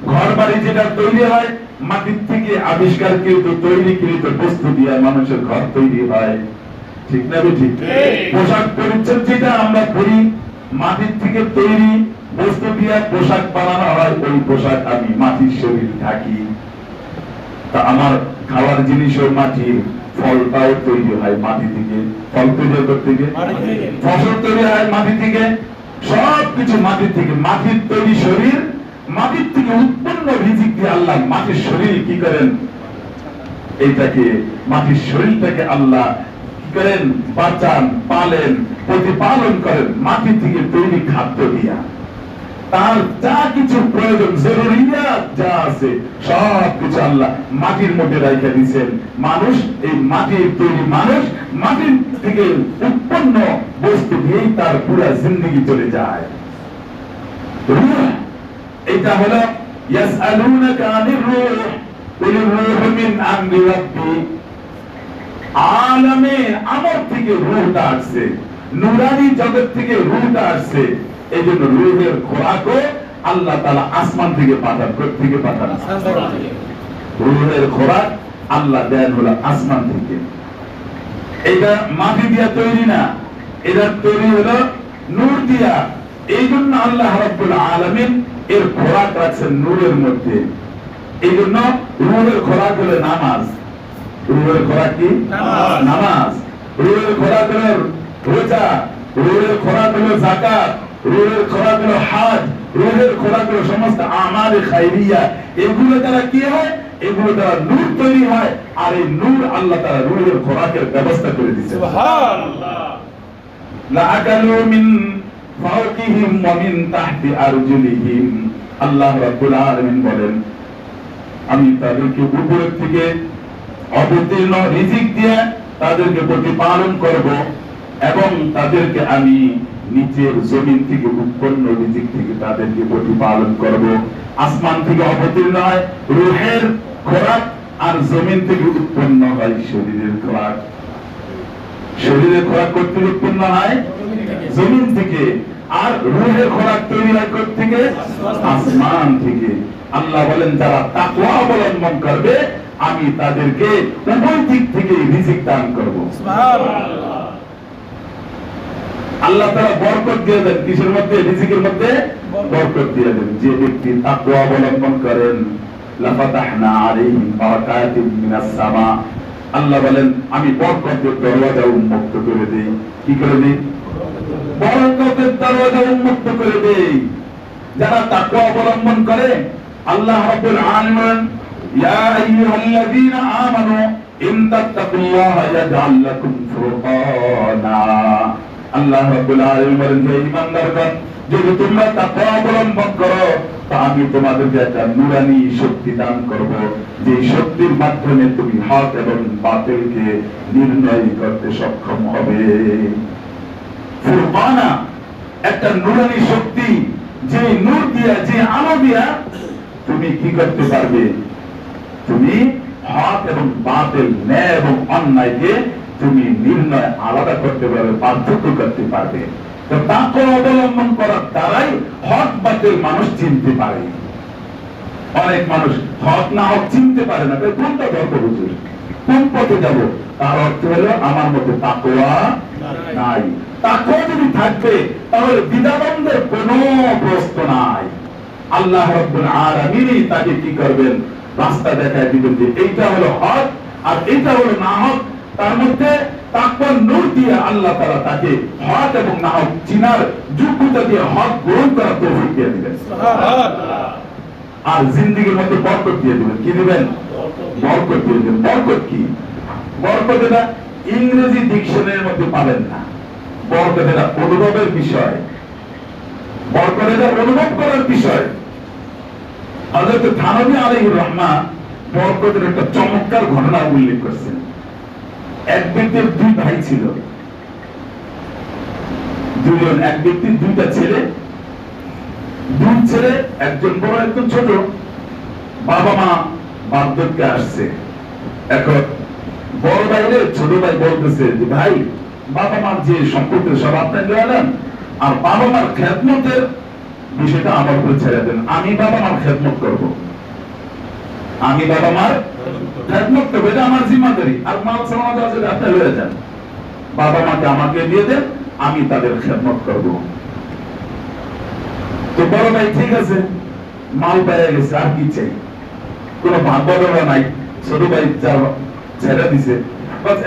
ঘর বাড়ি যেটা তৈরি হয় মাটির থেকে আবিষ্কারকৃত তৈরিকৃত বস্তু দিয়ে মানুষের ঘর তৈরি হয় ঠিক না ঠিক পোশাক পরিচ্ছদ যেটা আমরা পরি মাটির থেকে তৈরি বস্তু দিয়ে পোশাক বানানো হয় ওই পোশাক আমি মাটির শরীর থাকি তা আমার খাওয়ার জিনিসও মাটির ফলটাও তৈরি হয় মাটি থেকে ফল তৈরি করতে গিয়ে ফসল তৈরি হয় মাটি থেকে সবকিছু মাটি থেকে মাটির তৈরি শরীর মাটির থেকে উৎপন্ন রিজিক দিয়ে আল্লাহ মাটির শরীর কি করেন এইটাকে মাটির শরীরটাকে আল্লাহ কি করেন বাঁচান পালেন প্রতিপালন করেন মাটি থেকে তৈরি খাদ্য দিয়া তার যা কিছু প্রয়োজন জরুরিয়াত যা আছে সব কিছু আল্লাহ মাটির মধ্যে রাখা দিয়েছেন মানুষ এই মাটির তৈরি মানুষ মাটির থেকে উৎপন্ন বস্তু দিয়েই তার পুরো জিন্দেগি চলে যায় রূহ এটা হলো ইয়াসআলুনাকা আনির রূহ কুল রূহু মিন আমরি রাব্বি আলামে আমর থেকে রূহটা আসছে নূরানি জগৎ থেকে রূহটা আসছে এইজন্য রূহের খোরাকও আল্লাহ তাআলা আসমান থেকে পাঠান থেকে পাঠান রূহের খোরাক আল্লাহ দেন হলো আসমান থেকে এটা মাটি দিয়া তৈরি না এটা তৈরি হলো নূর দিয়া এইজন্য আল্লাহ রাব্বুল আলামিন এর খোরাক রাখছেন নূরের মধ্যে এইজন্য রূহের খোরাক হলো নামাজ রূহের খোরাক কি নামাজ রূহের খোরাক হলো রোজা রূহের খোরাক হলো যাকাত রূহের খোরাক হলো হজ রূহের খোরাক হলো সমস্ত আমালে খায়রিয়া এগুলো দ্বারা কি হয় এগুলো দ্বারা নূর তৈরি হয় আর এই নূর আল্লাহ তাআলা রূহের খোরাকের ব্যবস্থা করে দিয়েছেন সুবহানাল্লাহ লা আকালু মিন ফাওকিহিম ওয়া মিন তাহতি আরজুলিহিম আল্লাহ রাব্বুল আলামিন বলেন আমি তাদেরকে উপর থেকে অবতীর্ণ রিজিক দিয়ে তাদেরকে প্রতিপালন করব এবং তাদেরকে আমি নিচের জমিন থেকে উৎপন্ন রিজিক থেকে তাদেরকে প্রতিপালন করব আসমান থেকে অবতীর্ণ হয় রূহের খোরাক আর জমিন থেকে উৎপন্ন হয় শরীরের খোরাক শরীরের খোরাক করতে উৎপন্ন হয় জমিন থেকে আর রূহের খোরাক তৈরি হয় কোথা থেকে আসমান থেকে আল্লাহ বলেন যারা তাকওয়া অবলম্বন করবে আমি তাদেরকে উভয় দিক থেকে রিজিক দান করব সুবহানাল্লাহ আল্লাহ তাআলা বরকত দিয়ে দেন কিসের মধ্যে? রিজিকের মধ্যে বরকত দিয়ে দেন। যে ব্যক্তি তাকওয়া অবলম্বন করেন লাফাতাহনা আলাইহিম বারাকাতিন মিনাস সামা, আল্লাহ বলেন আমি বরকতের দরওয়াজা উন্মুক্ত করে দেই। কি করে দেই? বরকতের দরওয়াজা উন্মুক্ত করে দেই। যারা তাকওয়া অবলম্বন করে, আল্লাহ রাব্বুল আলামিন ইয়া আইয়ুহাল্লাযীনা আমানু ইন তাত্তাকুল্লাহা ইয়াজআল লাকুম ফুরকানা, আল্লাহ রাব্বুল আলামিন বলেন হে ঈমানদারগণ, যদি তোমরা তাকওয়া অবলম্বন করো তা আমি তোমাদেরকে একটা নূরানী শক্তি দান করব, যে শক্তির মাধ্যমে তুমি হক এবং বাতিলকে নির্ণয় করতে সক্ষম হবে। ফুরকানা একটা নূরানী শক্তি, যে নূর দিয়া, যে আলো দিয়া তুমি কি করতে পারবে? তুমি হক এবং বাতিল, ন্যায় এবং অন্যায়কে তুমি নির্ণয় আলাদা করতে পারবে, পার্থক্য করতে পারবে। তো তাকওয়া অবলম্বন করার দ্বারাই হক বাতিল মানুষ চিনতে পারে। অনেক মানুষ হক না হক চিনতে পারে না, কোনটা ধরবো হুজুর, কোন পথে যাব? তার অর্থ হলো আমার মধ্যে তাকওয়া নাই। তাকওয়া যদি থাকবে তাহলে দ্বিধাদ্বন্দ্বের কোনো প্রশ্ন নাই। আল্লাহ রাব্বুল আলামিন তাকে কি করবেন? রাস্তা দেখায় দিবেন যে এইটা হলো হক আর এইটা হলো না হক। তার মধ্যে তাকওয়ার নূর দিয়ে আল্লাহ তাআলা তাকে হক এবং না হক চিনার যোগ্যতা দিয়ে হক গ্রহণ করার তৌফিক দিয়ে দিবেন। সুবহানাল্লাহ। আর জিন্দেগীর মধ্যে বরকত দিয়ে দিবেন। কি দিবেন? বরকত দিয়ে দিবেন। বরকত কি? বরকত এটা ইংরেজি ডিকশনারির মধ্যে পাবেন না। বরকত এটা অনুভবের বিষয়। বরকত এটা অনুভব করার বিষয়। হযরত থানভী আলাইহির রহমান বরকতের একটা চমৎকার ঘটনা উল্লেখ করেছেন। এক ব্যক্তির দুই ভাই ছিল, দুজন, এক ব্যক্তির দুইটা ছেলে, দুই ছেলে, একজন বড় একজন ছোট। বাবা মা বার্ধক্যে আসছে। এখন বড় ভাইরে ছোট ভাই বলতেছে যে ভাই, বাবা মার যে সম্পত্তি সব আপনি নিলেন, আর বাবা মার খেদমতের বিষয়টা আমার উপরে ছেড়ে দেন, আমি বাবা মার খেদমত করব, আমি বাবা মার খেদমত করবো, এটা আমার জিম্মাদারি। আর মাল সামাদ আছে আপনি হয়ে যান, বাবা মাকে আমাকে দিয়ে দেন, আমি তাদের খেদমত করব। তো বড় ভাই ঠিক আছে, মাল পেয়ে গেছে, আর কি চাই? কোনো ভাগ বদলা নাই। ছোট ভাই যা ছেড়ে দিছে,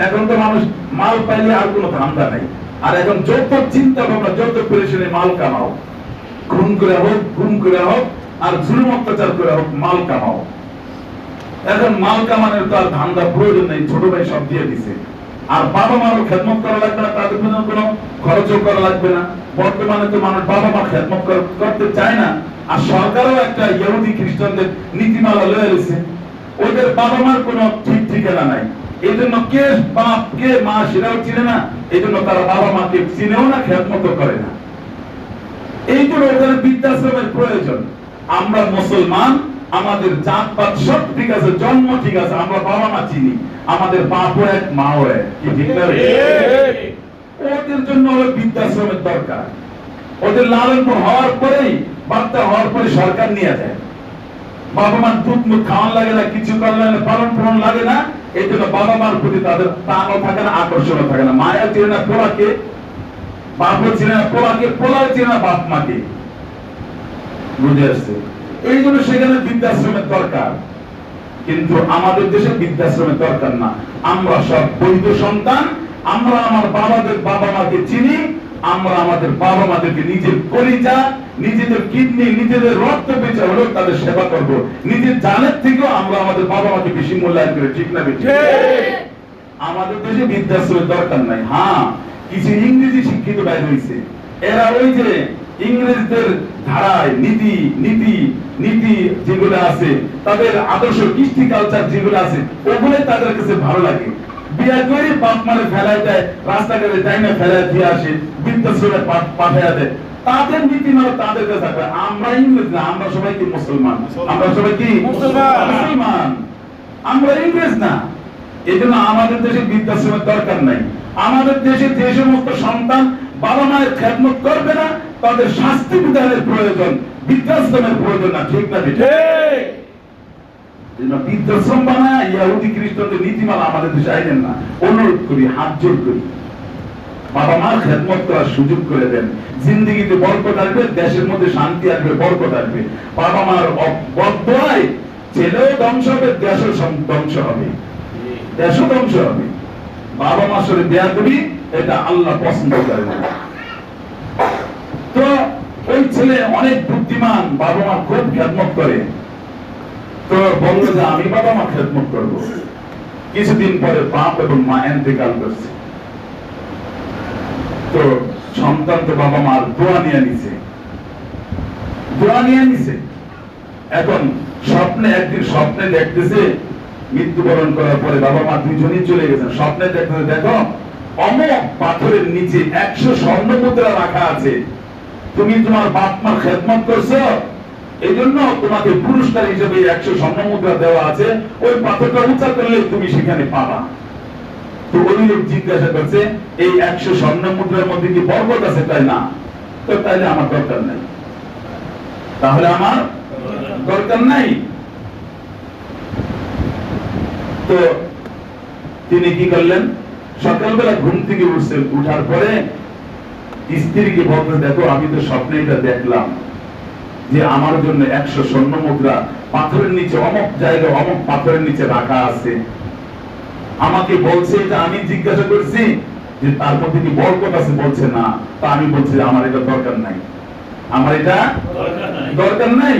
এখন তো মানুষ মাল পাইলে আর কোনো ধান্দা নাই। আর এখন যত চিন্তা ভাবনা, যত পেরেশানি, মাল কামাও, খুন করে হোক, গুম করে হোক, আর জুলুম অত্যাচার করে হোক, মাল কামাও। এখন মাল কামানোর তো আর ধান্দা প্রয়োজন নেই, ছোট ভাই সব দিয়ে দিছে। আর বাবা মারও খেদমত করা লাগবে না, তাদের জন্য কোনো খরচও করা লাগবে না। বর্তমানে তো মানুষ বাবা মা খেদমত করতে চায় না। আর সরকারও একটা ইহুদি খ্রিস্টানদের নীতিমালা লয়ে রয়েছে, ওদের বাবা মার কোনো ঠিক ঠিকানা নাই। এই জন্য কে বাপ কে মা সেটাও চিনে না, এই জন্য তারা বাবা মাকে চিনেও না, খেদমত করে না। এই জন্য ওদের বৃদ্ধাশ্রমের প্রয়োজন। আমরা মুসলমান, আমাদের জাতপাত সব ঠিক আছে, জন্ম ঠিক আছে, আমরা বাবা মা চিনি, আমাদের বাপও এক মাও এক, কি ঠিক না? ওদের জন্য হলো বৃদ্ধাশ্রমের দরকার। ওদের লালন হওয়ার পরেই, বাচ্চা হওয়ার পরে সরকার নিয়ে যায়। বাবা মার দুধ মুখ খাওয়ান লাগে না, কিছু করলে পালন পালন লাগে না। এই জন্য বাবা মার প্রতি তাদের টানও থাকে না, আকর্ষণও থাকে না। মায়া চিনে না পোলাকে, বাপও চিনে না পোলাকে, পোলাও চিনে না বাপ মাকে। বুঝে আসছে? এই জন্য সেখানে বৃদ্ধাশ্রমের দরকার। কিন্তু আমাদের দেশে বৃদ্ধাশ্রমের দরকার না। আমরা সব বৈধ সন্তান, আমরা আমার বাবা মাকে চিনি, আমরা আমাদের বাবা মাদেরকে নিজের কলিজা, নিজেদের কিডনি, নিজেদের রক্ত বেঁচে হলেও তাদের সেবা করব। নিজের জানের থেকেও আমরা আমাদের বাবা মাকে বেশি মূল্যায়ন করি, ঠিক না? আমাদের দেশে বৃদ্ধাশ্রমের দরকার নাই। হ্যাঁ, কিছু ইংরেজি শিক্ষিত বাইরে হয়েছে, এরা ওই যে ইংরেজদের ধারায় নীতি নীতি নীতি যেগুলো আছে, তাদের আদর্শ কৃষ্টি কালচার যেগুলো আছে, ওগুলো তাদের কাছে ভালো লাগে। বিয়া করে বাপ মানে ফেলায় দেয়, রাস্তাঘাটে যাই না ফেলায় দিয়ে আসে, বৃদ্ধাশ্রমে পাঠাইয়া দেয়। তাদের নীতি মানে তাদের কাছে থাকবে। আমরা ইংরেজ না, আমরা সবাই কি মুসলমান, আমরা সবাই কি মুসলমান, আমরা ইংরেজ না। এই জন্য আমাদের দেশে বৃদ্ধাশ্রমের দরকার নাই। আমাদের দেশে যে সমস্ত সন্তান বাবা মায়ের খেদমত করবে না, তাদের শাস্তি বিধানের প্রয়োজন, বৃদ্ধাশ্রমের প্রয়োজন না, ঠিক না? বৃদ্ধাশ্রম বানায় ইহুদি খ্রিস্টানদের নীতিমালা আমাদের দেশে আইনেন না। অনুরোধ করি, হাত জোর করি, বাবা মার খেদমত করার সুযোগ করে দেন। জিন্দেগিতে বরকত আসবে, দেশের মধ্যে শান্তি আসবে, বরকত আসবে। বাবা মার বদদোয়ায় ছেলেও ধ্বংস হবে, দেশও ধ্বংস হবে, দেশও ধ্বংস হবে। বাবা মার সাথে বেয়াদবি এটা আল্লাহ পছন্দ করে না। তো ওই ছেলে অনেক বুদ্ধিমান, বাবা মা খুব খেদমত করে, তো বলল যে আমি বাবা মা খেদমত করব। কিছুদিন পরে বাপ এবং মা ইন্তেকাল করছে। তো সন্তান তো বাবা মার দোয়া নিয়ে নিছে, দোয়া নিয়ে নিছে। এখন একদিন স্বপ্নে দেখতেছে মৃত্যুবরণ করার পরে বাবা মা দুইজনই চলে গেছেন। স্বপ্নে দেখতেছে, দেখো অমুক পাথরের নিচে 100 স্বর্ণ মুদ্রা রাখা আছে, তুমি তোমার বাপ মার খেদমত করছো, এই জন্য তোমাকে পুরস্কার হিসেবে 100 স্বর্ণ মুদ্রা দেওয়া আছে, ওই পাথরটা উঁচা করলে তুমি সেখানে পাবা। তো ওই লোক জিজ্ঞাসা করছে, এই 100 স্বর্ণ মুদ্রার মধ্যে কি বরকত আছে? তাই না। তো তাইলে আমার দরকার নাই, তাহলে আমার দরকার নাই। তো তিনি কি করলেন, সকালবেলা ঘুম থেকে উঠছেন, উঠার পরে স্ত্রীকে বলতে, দেখো আমি তো স্বপ্নে এটা দেখলাম যে আমার জন্য 100 স্বর্ণ মুদ্রা পাথরের নিচে অমুক জায়গায় অমুক পাথরের নিচে রাখা আছে। আমাকে বলছে এটা, আমি জিজ্ঞাসা করছি যে তার মধ্যে কি বরকত আছে? বলছে না। তা আমি বলছি আমার এটা দরকার নাই, আমার এটা দরকার নাই।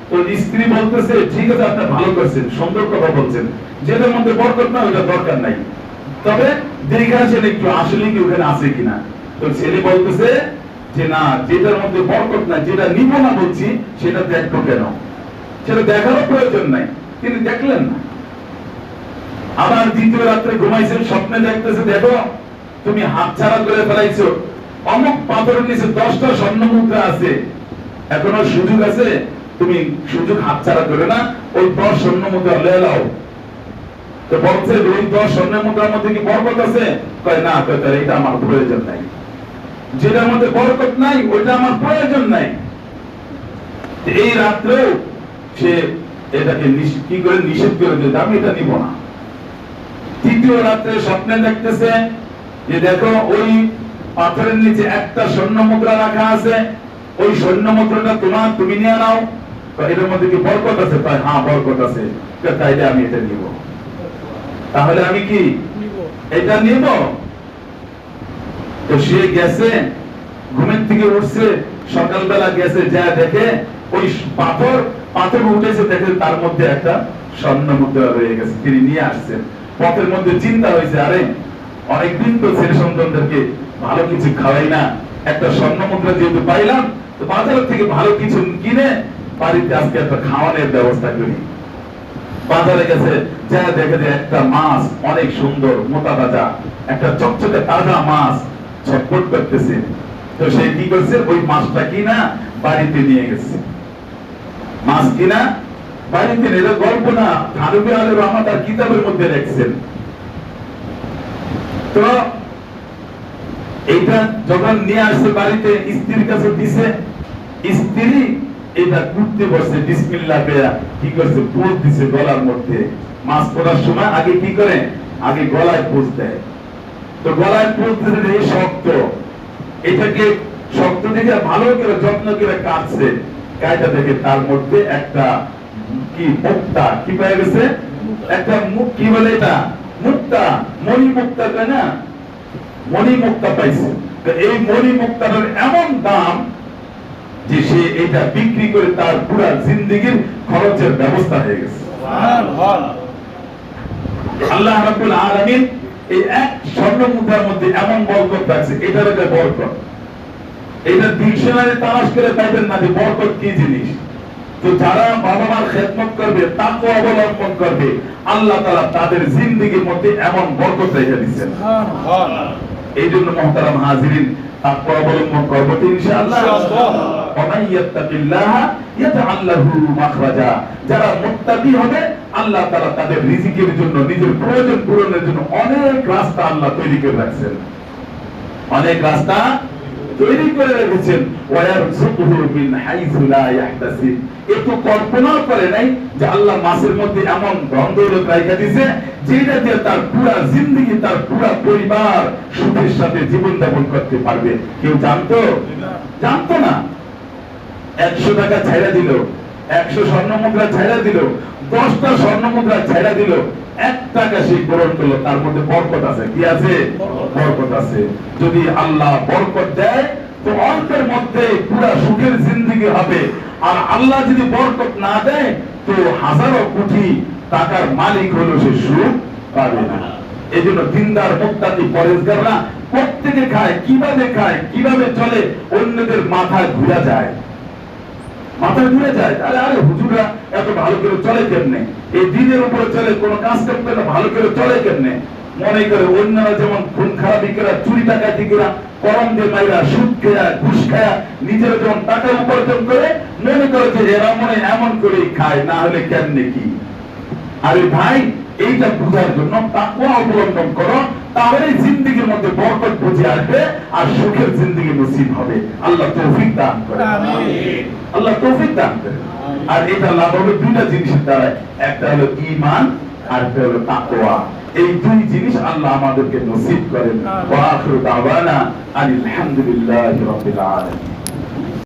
তো স্ত্রী বলতেছে, ঠিক আছে আপনি ভালো করছেন, সুন্দর কথা বলছেন, যেটার মধ্যে বরকত না ওটা দরকার নাই, তবে দেখে আসেন একটু আসলে কি ওখানে আছে কিনা। তো ছেলে বলতেছে যে না, যেটার মধ্যে বরকত নাই, যেটা নিব না বলছি, সেটা দেখবো কেন? সেটা দেখারও প্রয়োজন নাই, তিনি দেখলেন না। আবার দ্বিতীয় রাত্রে ঘুমাইছেন, স্বপ্নে দেখতেছে, দেখো তুমি হাতছাড়া করে ফেলাইছো, অমুক পাথরের নিচে 10টা স্বর্ণ মুদ্রা আছে, এখনো সুযোগ আছে, তুমি সুযোগ হাতছাড়া করে না, ওই 10 স্বর্ণ মুদ্রা লয়ে নাও। তো বলছে ওই 10 স্বর্ণ মুদ্রার মধ্যে কি বরকত আছে? কয় না। কয় তাহলে এটা আমার প্রয়োজন নাই, যেটার মধ্যে বরকত নাই ওইটা আমার প্রয়োজন নাই। এই রাত্রেও সে এটাকে কি করে নিষেধ করে দিল, আমি এটা নিব না। তৃতীয় রাত্রে স্বপ্নে দেখতেছে যে দেখো ওই পাথরের নিচে একটা স্বর্ণ মুদ্রা রাখা আছে, ওই স্বর্ণ মুদ্রাটা তোমার, তুমি নিয়ে নাও। তো এটার মধ্যে কি বরকত আছে? তাই হ্যাঁ বরকত আছে। তাইলে আমি এটা নিব, তাহলে আমি কি এটা নিব? তো সে গেছে, ঘুমের থেকে উঠছে, সকালবেলা গেছে, যা দেখে ওই পাথর উঠেছে, দেখে তার মধ্যে একটা স্বর্ণ মুদ্রা রয়ে গেছে। তিনি নিয়ে আসছেন। পথের মধ্যে চিন্তা হয়েছে, আরে অনেকদিন তো ছেলে সন্তানদেরকে ভালো কিছু খাওয়াই না, একটা স্বর্ণ মুদ্রা যেহেতু পাইলাম, তো বাজার থেকে ভালো কিছু কিনে বাড়িতে আজকে একটা খাওয়ানোর ব্যবস্থা করি। বাজারে গেছে, যা দেখে যে একটা মাছ অনেক সুন্দর মোটা তাজা, একটা চকচকে তাজা মাছ ছটফট করতেছে। তো সে কি করছে, ওই মাছটা কিনা বাড়িতে নিয়ে গেছে। মাছ কিনা বাড়িতে নিয়ে, গল্প না, থানবী আলী রহমান তার কিতাবের মধ্যে লিখছেন। তো এইটা যখন নিয়ে আসছে বাড়িতে, স্ত্রীর কাছে দিছে, স্ত্রী এটা কুটতে বসে, বিসমিল্লাহ বেয়া কি করছে, পুষ দিছে গলার মধ্যে। মাছ পড়ার সময় আগে কি করে, আগে গলায় পুষ দেয়। তো গলায় পুষ দিতে এই শক্ত, এটাকে শক্ত দেখে ভালো করে যত্ন করে কাটছে, কায়দা থেকে তার মধ্যে একটা কি মুক্তা কি পেয়ে গেছে, একটা মুখ, কি বলে এটা, মুক্তা, মণি মুক্তা, তাই না, মণি মুক্তা পাইছে। তো এই মণি মুক্তার এমন দাম যে সে এটা বিক্রি করে তার পুরা জিন্দেগীর খরচের ব্যবস্থা হয়ে গেছে। আল্লাহ রাব্বুল আলামিন এই এক স্বর্ণ মুদ্রার মধ্যে এমন বরকত রাখছে, এটার একটা বরকত। এটা ডিকশনারি তালাশ করে পাইবেন না যে বরকত কি জিনিস। তো যারা বাবা মার খেদমত করবে, তাকওয়া অবলম্বন করবে, আল্লাহ তাআলা তাদের জিন্দেগীর মধ্যে এমন বরকত রেখে দিয়েছেন। এই জন্য মুহতারাম হাজিরিন, তাকওয়া অবলম্বন করব ইনশাআল্লাহ। ওমান ইয়াত্তাকিল্লাহ ইয়াজআল লাহু মাখরাজা, যারা মুত্তাকি হবে আল্লাহ তাআলা তাদের রিজিকের জন্য, নিজের প্রয়োজন পূরণের জন্য অনেক রাস্তা আল্লাহ তৈরি করে রাখছেন, অনেক রাস্তা তৈরি করে রেখেছেন ওয়ারযুকুহু মিন হাইসু লা ইয়াহতাসিব। একটু কল্পনা করে নাই যে আল্লাহ মাসের মধ্যে এমন ধন দৌলত রাখা দিয়েছে যেটা দিয়ে তার পুরো জিন্দেগি, তার পুরো পরিবার সুখের সাথে জীবন যাপন করতে পারবে। কেউ জানতো? জানতো না। 100 টাকা ছাইড়া দিল, 100 স্বর্ণ মুদ্রা ছাইড়া দিল, 10টা স্বর্ণ মুদ্রা ছাইড়া দিল, 1 টাকা সে গ্রহণ করলো। তার মধ্যে বরকত আছে। কি আছে? বরকত আছে। যদি আল্লাহ বরকত দেয় তো অল্পের মধ্যে পুরো সুখের জিন্দেগি হবে। আর আল্লাহ যদি বরকত না দেয় তো হাজারো কোটি টাকার মালিক হলো সে সুখ পাবে না। এই জন্য দিনদার মুত্তাকি পরেজগাররা প্রত্যেকে খায়, কিভাবে চলে, অন্যদের মাথায় ঘুরে যায়, মাথায় ঘুরে যায়। আরে হুজুররা এত ভালো করে চলে কেমনে, এই দিনের উপরে চলে, কোন কাজ করতে না ভালো করে চলে কেমনে, মনে করে অন্যরা যেমন খুন খারাপি করে, চুরি ডাকাতি করে, করম দিয়ে মাইরা, সুদ খেয়া, ঘুষ খায়া নিজের যেমন টাকা উপার্জন করে, মনে করে যে এরা মনে এমন করেই খায়, না হলে কেমনে কি। আরে ভাই, এইটা বোঝার জন্য তাকওয়া অবলম্বন করো, তাহলে জিন্দেগির মধ্যে বরকত বুঝে আসবে আর সুখের জিন্দেগি নসিব হবে। আল্লাহ তৌফিক দান করে। আমিন। আল্লাহ তৌফিক দান করে। আর এটা লাভ হবে দুইটা জিনিসের দ্বারা, একটা হলো ঈমান আর একটা হলো তাকওয়া। এই দুই জিনিস আল্লাহ আমাদেরকে নসিব করেন। ওয়া আখিরু দাওয়ানা আলহামদুলিল্লাহি রাব্বিল আলামিন।